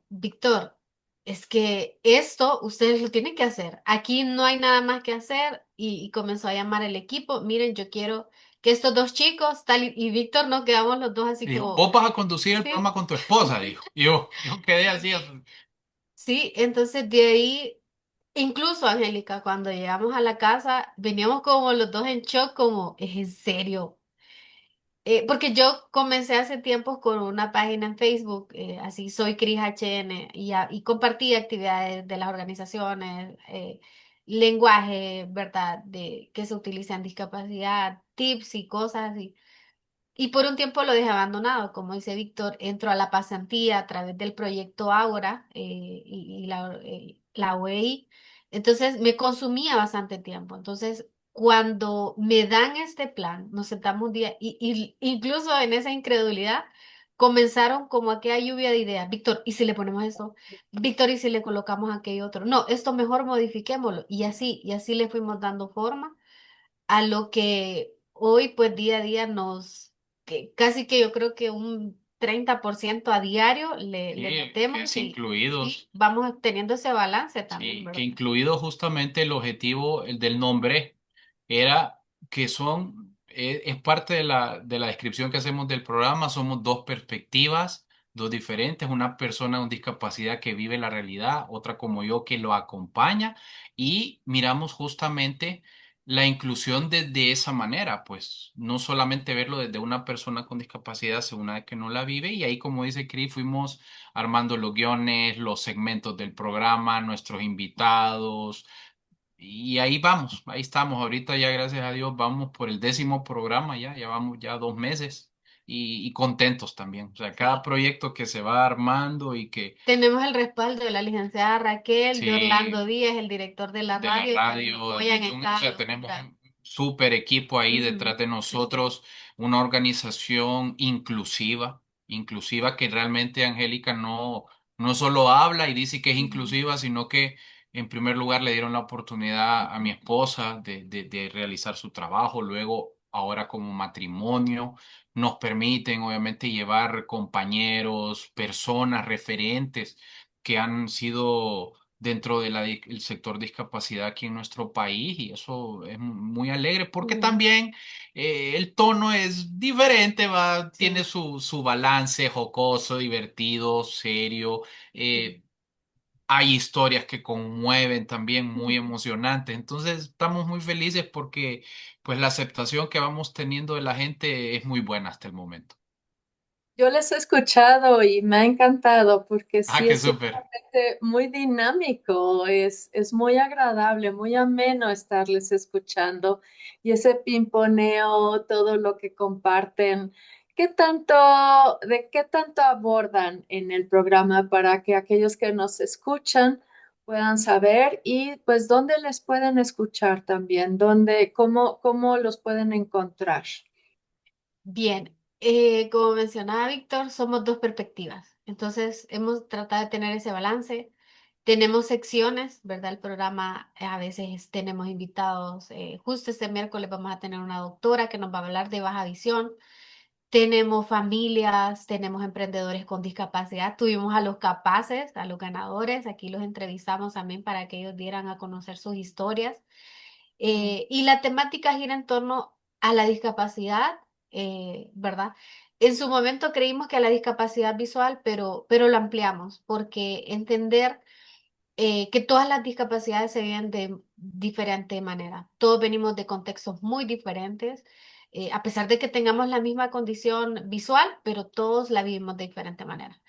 Víctor, es que esto ustedes lo tienen que hacer. Aquí no hay nada más que hacer y comenzó a llamar el equipo. Miren, yo quiero que estos dos chicos, tal y Víctor, nos quedamos los dos así Dijo, como, vos vas a conducir el sí, programa con tu esposa, dijo. Y yo quedé así. sí. Entonces de ahí, incluso Angélica, cuando llegamos a la casa, veníamos como los dos en shock, como, ¿es en serio? Porque yo comencé hace tiempo con una página en Facebook, así soy Cris HN, y compartí actividades de las organizaciones, lenguaje, ¿verdad?, de que se utiliza en discapacidad, tips y cosas así. Y por un tiempo lo dejé abandonado, como dice Víctor, entro a la pasantía a través del proyecto Ágora y la OEI. Entonces me consumía bastante tiempo. Entonces, cuando me dan este plan, nos sentamos un día y incluso en esa incredulidad comenzaron como aquella lluvia de ideas. Víctor, ¿y si le ponemos esto? Víctor, ¿y si le colocamos aquello otro? No, esto mejor modifiquémoslo. Y así le fuimos dando forma a lo que hoy pues día a día que casi que yo creo que un 30% a diario le Sí, que metemos es y incluidos. sí, vamos teniendo ese balance también, Sí, que ¿verdad? incluido justamente el objetivo el del nombre era que es parte de la descripción que hacemos del programa, somos dos perspectivas, dos diferentes, una persona con discapacidad que vive la realidad, otra como yo que lo acompaña y miramos justamente la inclusión de esa manera, pues no solamente verlo desde una persona con discapacidad, según una vez que no la vive y ahí como dice Cris, fuimos armando los guiones, los segmentos del programa, nuestros invitados. Y ahí vamos, ahí estamos. Ahorita ya, gracias a Dios, vamos por el 10º programa, ya vamos ya 2 meses y contentos también. O sea, cada Sí. proyecto que se va armando y que Tenemos el respaldo de la licenciada Raquel, de Orlando sí, Díaz, el director de la de la radio, y que nos radio, apoyan en o cada sea, tenemos locura. un súper equipo ahí Ujú. detrás de nosotros, una organización inclusiva que realmente Angélica no solo habla y dice que es Ujú. inclusiva, sino que en primer lugar le dieron la oportunidad a mi esposa de realizar su trabajo, luego ahora como matrimonio, nos permiten obviamente llevar compañeros, personas, referentes que han sido dentro del sector discapacidad aquí en nuestro país y eso es muy alegre porque Ujú. también el tono es diferente, va, tiene Sí. su balance jocoso, divertido, serio. Sí. eh, Hay historias que conmueven también, muy Ujú. emocionantes. Entonces estamos muy felices porque pues la aceptación que vamos teniendo de la gente es muy buena hasta el momento. Yo les he escuchado y me ha encantado porque Ah, sí qué es súper. sumamente muy dinámico, es muy agradable, muy ameno estarles escuchando y ese pimponeo, todo lo que comparten. ¿Qué tanto, de qué tanto abordan en el programa para que aquellos que nos escuchan puedan saber y pues dónde les pueden escuchar también, dónde, cómo los pueden encontrar? Bien, como mencionaba Víctor, somos dos perspectivas. Entonces, hemos tratado de tener ese balance. Tenemos secciones, ¿verdad? El programa a veces tenemos invitados. Justo este miércoles vamos a tener una doctora que nos va a hablar de baja visión. Tenemos familias, tenemos emprendedores con discapacidad. Tuvimos a los capaces, a los ganadores. Aquí los entrevistamos también para que ellos dieran a conocer sus historias. Y la temática gira en torno a la discapacidad, ¿verdad? En su momento creímos que a la discapacidad visual, pero lo ampliamos porque entender que todas las discapacidades se viven de diferente manera. Todos venimos de contextos muy diferentes, a pesar de que tengamos la misma condición visual, pero todos la vivimos de diferente manera.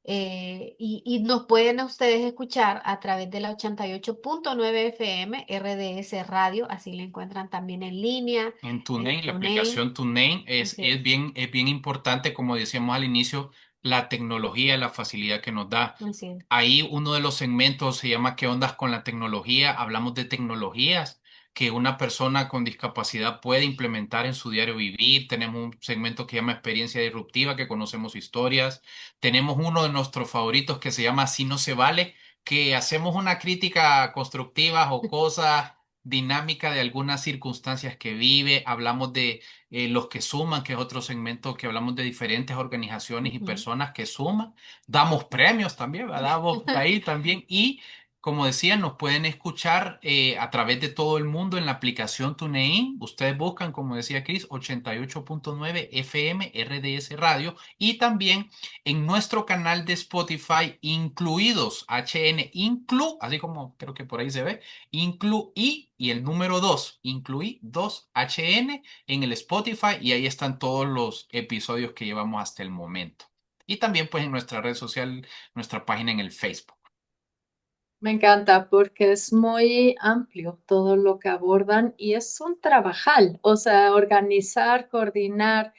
Y nos pueden ustedes escuchar a través de la 88.9 FM, RDS Radio, así la encuentran también en línea, En en TuneIn, la TuneIn. aplicación TuneIn Así es, es bien importante, como decíamos al inicio, la tecnología, la facilidad que nos da. así es. Ahí uno de los segmentos se llama ¿Qué ondas con la tecnología? Hablamos de tecnologías que una persona con discapacidad puede implementar en su diario vivir. Tenemos un segmento que se llama Experiencia Disruptiva, que conocemos historias. Tenemos uno de nuestros favoritos que se llama Así no se vale, que hacemos una crítica constructiva o cosa dinámica de algunas circunstancias que vive. Hablamos de los que suman, que es otro segmento que hablamos de diferentes organizaciones y Ujú. personas que suman. Damos premios también, ¿verdad? Damos ahí también. Y como decía, nos pueden escuchar a través de todo el mundo en la aplicación TuneIn. Ustedes buscan, como decía Chris, 88.9 FM RDS Radio y también en nuestro canal de Spotify, incluidos HN, así como creo que por ahí se ve, incluí y el número 2 incluí 2 HN en el Spotify y ahí están todos los episodios que llevamos hasta el momento. Y también pues en nuestra red social, nuestra página en el Facebook. Me encanta porque es muy amplio todo lo que abordan y es un trabajal, o sea, organizar, coordinar,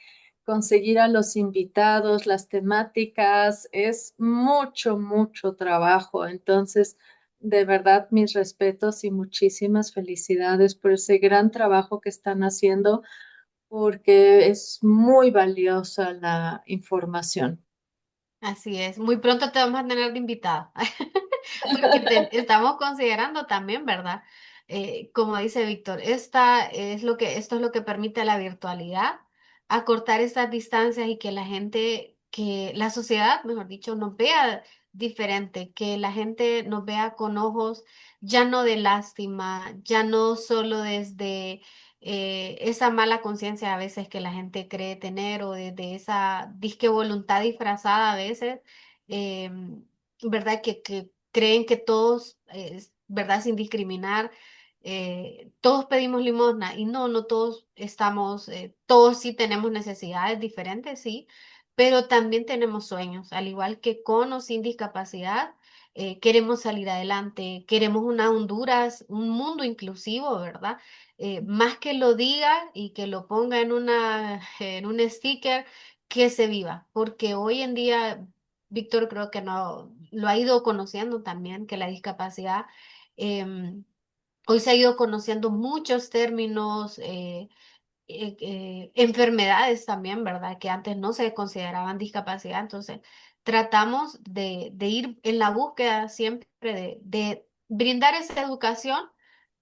conseguir a los invitados, las temáticas, es mucho, mucho trabajo. Entonces, de verdad, mis respetos y muchísimas felicidades por ese gran trabajo que están haciendo porque es muy valiosa la información. Así es. Muy pronto te vamos a tener de invitado. Porque estamos considerando también, ¿verdad? Como dice Víctor, esto es lo que permite la virtualidad, acortar estas distancias y que la gente, que la sociedad, mejor dicho, nos vea diferente, que la gente nos vea con ojos ya no de lástima, ya no solo desde esa mala conciencia a veces que la gente cree tener o desde esa disque voluntad disfrazada a veces. em, ¿Verdad? Que creen que todos, ¿verdad? Sin discriminar, todos pedimos limosna y no, no todos estamos, todos sí tenemos necesidades diferentes, sí, pero también tenemos sueños, al igual que con o sin discapacidad. Queremos salir adelante, queremos una Honduras, un mundo inclusivo, ¿verdad? Más que lo diga y que lo ponga en un sticker, que se viva, porque hoy en día Víctor creo que no lo ha ido conociendo también, que la discapacidad, em, hoy se ha ido conociendo muchos términos, enfermedades también, ¿verdad? Que antes no se consideraban discapacidad, entonces tratamos de ir en la búsqueda siempre de brindar esa educación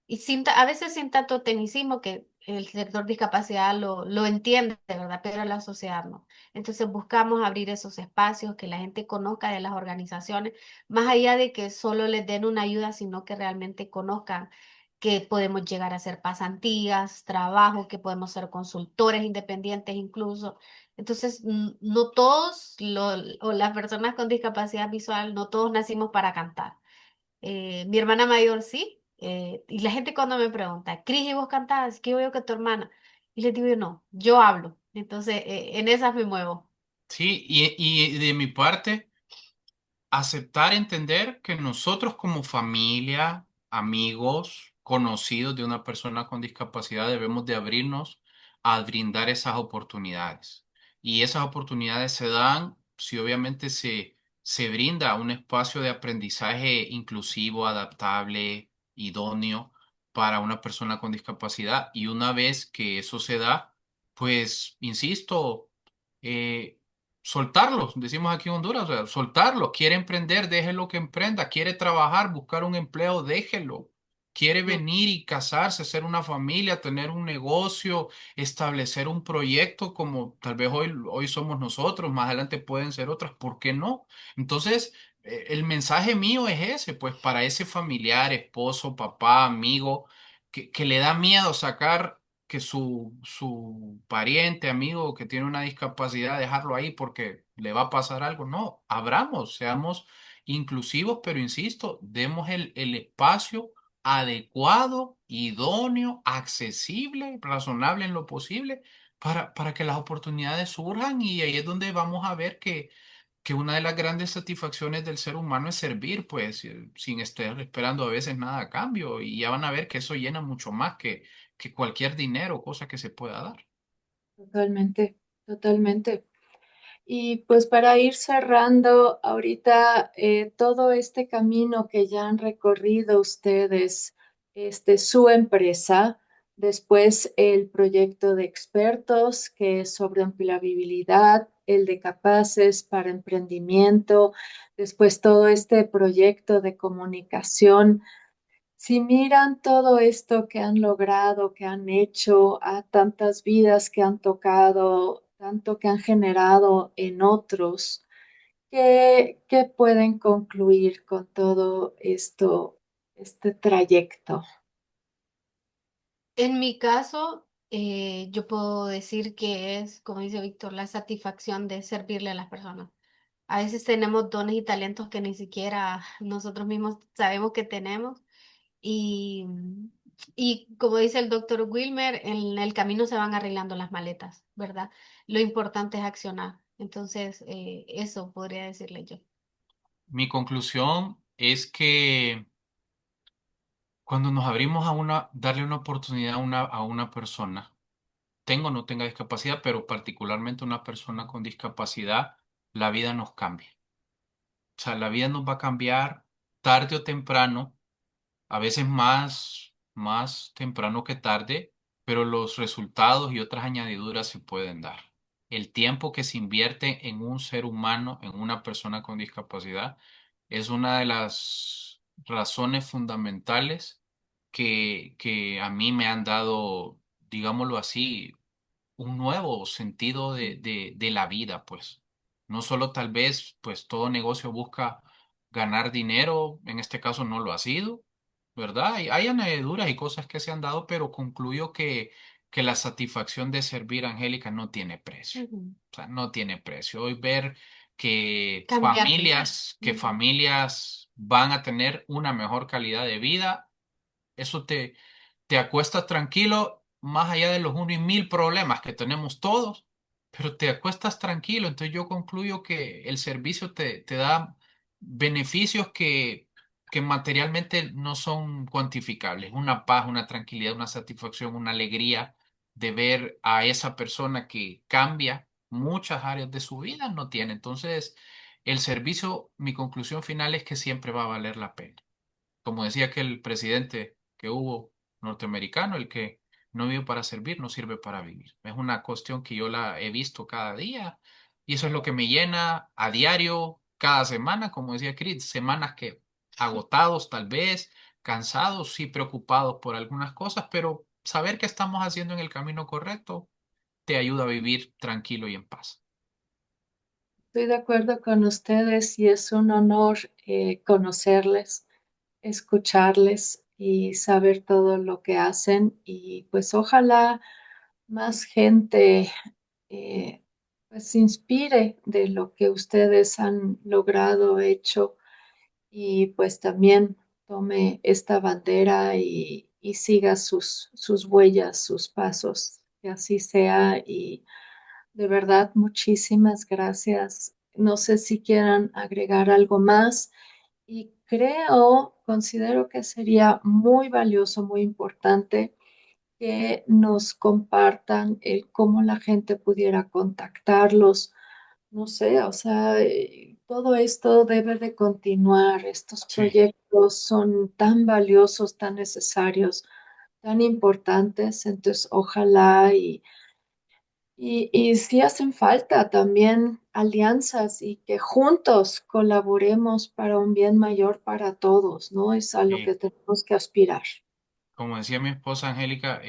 y a veces sin tanto tecnicismo que el sector discapacidad lo entiende, de verdad, pero la sociedad no. Entonces buscamos abrir esos espacios, que la gente conozca de las organizaciones, más allá de que solo les den una ayuda, sino que realmente conozcan que podemos llegar a hacer pasantías, trabajo, que podemos ser consultores independientes incluso. Entonces, no todos, o las personas con discapacidad visual, no todos nacimos para cantar. Mi hermana mayor sí. Y la gente cuando me pregunta, Cris, ¿y vos cantás? ¿Qué veo que tu hermana? Y les digo yo, no, yo hablo. Entonces, en esas me muevo. Sí, y de mi parte, aceptar, entender que nosotros como familia, amigos, conocidos de una persona con discapacidad debemos de abrirnos a brindar esas oportunidades. Y esas oportunidades se dan si obviamente se brinda un espacio de aprendizaje inclusivo, adaptable, idóneo para una persona con discapacidad. Y una vez que eso se da, pues, insisto, eh, soltarlos, decimos aquí en Honduras, o sea, soltarlo. Quiere emprender, déjelo que emprenda. Quiere trabajar, buscar un empleo, déjelo. Quiere Ujú. venir y casarse, hacer una familia, tener un negocio, establecer un proyecto como tal vez hoy somos nosotros, más adelante pueden ser otras, ¿por qué no? Entonces, el mensaje mío es ese, pues para ese familiar, esposo, papá, amigo, que le da miedo sacar que su pariente, amigo que tiene una discapacidad, dejarlo ahí porque le va a pasar algo. No, abramos, seamos inclusivos, pero insisto, demos el espacio adecuado, idóneo, accesible, razonable en lo posible, para que las oportunidades surjan y ahí es donde vamos a ver que una de las grandes satisfacciones del ser humano es servir, pues, sin estar esperando a veces nada a cambio. Y ya van a ver que eso llena mucho más que cualquier dinero, cosa que se pueda dar. Totalmente, totalmente. Y pues para ir cerrando ahorita todo este camino que ya han recorrido ustedes, su empresa, después el proyecto de expertos que es sobre empleabilidad, el de capaces para emprendimiento, después todo este proyecto de comunicación. Si miran todo esto que han logrado, que han hecho, a tantas vidas que han tocado, tanto que han generado en otros, ¿qué pueden concluir con todo esto, este trayecto? En mi caso, yo puedo decir que es, como dice Víctor, la satisfacción de servirle a las personas. A veces tenemos dones y talentos que ni siquiera nosotros mismos sabemos que tenemos. Y, y como dice el doctor Wilmer, en el camino se van arreglando las maletas, ¿verdad? Lo importante es accionar. Entonces, eso podría decirle yo. Mi conclusión es que cuando nos abrimos darle una oportunidad a una persona, tenga o no tenga discapacidad, pero particularmente una persona con discapacidad, la vida nos cambia. O sea, la vida nos va a cambiar tarde o temprano, a veces más temprano que tarde, pero los resultados y otras añadiduras se pueden dar. El tiempo que se invierte en un ser humano, en una persona con discapacidad, es una de las razones fundamentales que a mí me han dado, digámoslo así, un nuevo sentido de la vida, pues. No solo tal vez, pues todo negocio busca ganar dinero, en este caso no lo ha sido, ¿verdad? Hay añadiduras y cosas que se han dado, pero concluyo que la satisfacción de servir a Angélica no tiene precio. Ujú. O sea, no tiene precio. Hoy ver que Cambiar vidas. que familias van a tener una mejor calidad de vida, eso te acuestas tranquilo, más allá de los 1 y 1000 problemas que tenemos todos, pero te acuestas tranquilo. Entonces yo concluyo que el servicio te da beneficios que materialmente no son cuantificables. Una paz, una tranquilidad, una satisfacción, una alegría de ver a esa persona que cambia muchas áreas de su vida, no tiene. Entonces, el servicio, mi conclusión final es que siempre va a valer la pena. Como decía aquel presidente que hubo norteamericano, el que no vive para servir, no sirve para vivir. Es una cuestión que yo la he visto cada día y eso es lo que me llena a diario, cada semana, como decía Chris, semanas que agotados tal vez, cansados, sí preocupados por algunas cosas, pero saber que estamos haciendo en el camino correcto te ayuda a vivir tranquilo y en paz. Estoy de acuerdo con ustedes y es un honor conocerles, escucharles y saber todo lo que hacen y pues ojalá más gente eh, pues se inspire de lo que ustedes han logrado, hecho y pues también tome esta bandera y siga sus huellas, sus pasos, que así sea y De verdad, muchísimas gracias. No sé si quieran agregar algo más y considero que sería muy valioso, muy importante que nos compartan el cómo la gente pudiera contactarlos. No sé, o sea, todo esto debe de continuar. Estos Sí, proyectos son tan valiosos, tan necesarios, tan importantes. Entonces, ojalá y sí hacen falta también alianzas y que juntos colaboremos para un bien mayor para todos, ¿no? Es a lo sí. que tenemos que aspirar. Como decía mi esposa Angélica,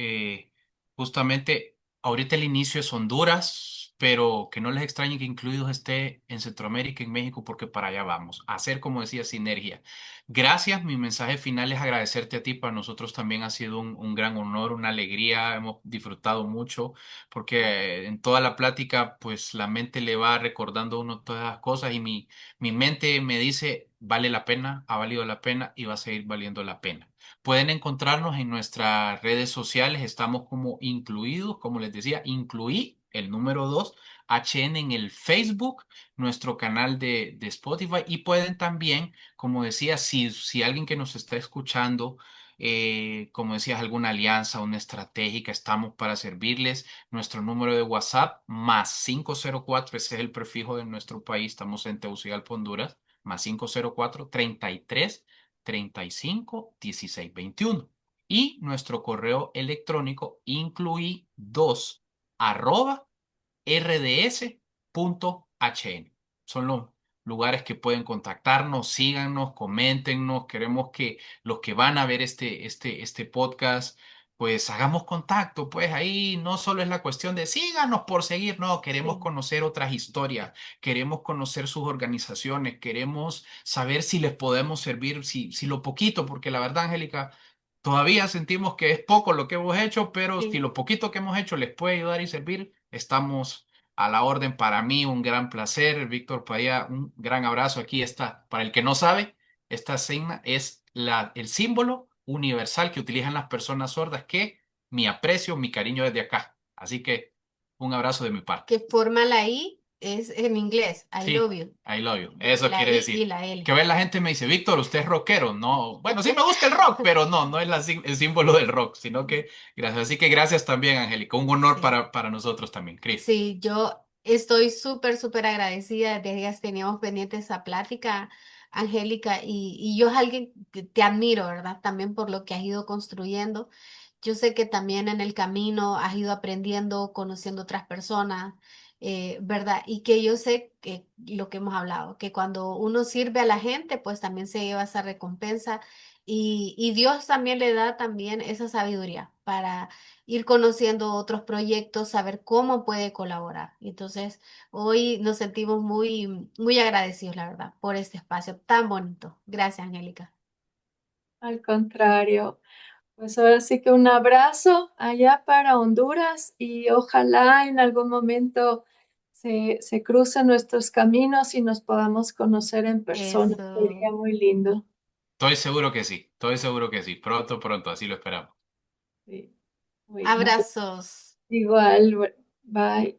justamente ahorita el inicio es Honduras, pero que no les extrañe que incluidos esté en Centroamérica y en México, porque para allá vamos, a hacer, como decía, sinergia. Gracias, mi mensaje final es agradecerte a ti, para nosotros también ha sido un gran honor, una alegría, hemos disfrutado mucho, porque en toda la plática, pues la mente le va recordando a uno todas las cosas y mi mente me dice, vale la pena, ha valido la pena y va a seguir valiendo la pena. Pueden encontrarnos en nuestras redes sociales, estamos como incluidos, como les decía, incluí el número 2 HN en el Facebook, nuestro canal de Spotify y pueden también, como decía, si alguien que nos está escuchando, como decías, alguna alianza, una estratégica, estamos para servirles. Nuestro número de WhatsApp más 504, ese es el prefijo de nuestro país, estamos en Tegucigalpa, Honduras, más 504 35 16 21 y nuestro correo electrónico incluí 2 arroba rds.hn. Son los lugares que pueden contactarnos, síganos, coméntenos. Queremos que los que van a ver este podcast, pues hagamos contacto. Pues ahí no solo es la cuestión de síganos por seguir, no, queremos Sí. conocer otras historias, queremos conocer sus organizaciones, queremos saber si les podemos servir, si lo poquito, porque la verdad, Angélica, todavía sentimos que es poco lo que hemos hecho, pero si Sí. lo poquito que hemos hecho les puede ayudar y servir, estamos a la orden. Para mí un gran placer, Víctor Padilla, un gran abrazo. Aquí está. Para el que no sabe, esta signa es el símbolo universal que utilizan las personas sordas, que mi aprecio, mi cariño desde acá. Así que un abrazo de mi parte. Que forma la I es en inglés, I love Sí, you. I love you. Eso La quiere I y decir. la Que L. ve la gente me dice, Víctor, usted es rockero. No, bueno, sí me gusta el rock, pero no, no es el símbolo del rock, sino que gracias. Así que gracias también, Angélica. Un honor Sí. para nosotros también, Cris. Sí, yo estoy súper, súper agradecida de que teníamos pendiente esa plática, Angélica, y yo es alguien que te admiro, ¿verdad? También por lo que has ido construyendo. Yo sé que también en el camino has ido aprendiendo, conociendo otras personas, ¿verdad? Y que yo sé que lo que hemos hablado, que cuando uno sirve a la gente, pues también se lleva esa recompensa y Dios también le da también esa sabiduría para ir conociendo otros proyectos, saber cómo puede colaborar. Entonces, hoy nos sentimos muy, muy agradecidos, la verdad, por este espacio tan bonito. Gracias, Angélica. Al contrario, pues ahora sí que un abrazo allá para Honduras y ojalá en algún momento se crucen nuestros caminos y nos podamos conocer en persona. Eso. Sería muy lindo. Estoy seguro que sí, estoy seguro que sí. Pronto, pronto, así lo esperamos. Sí. Bueno, pues Abrazos. igual, bye.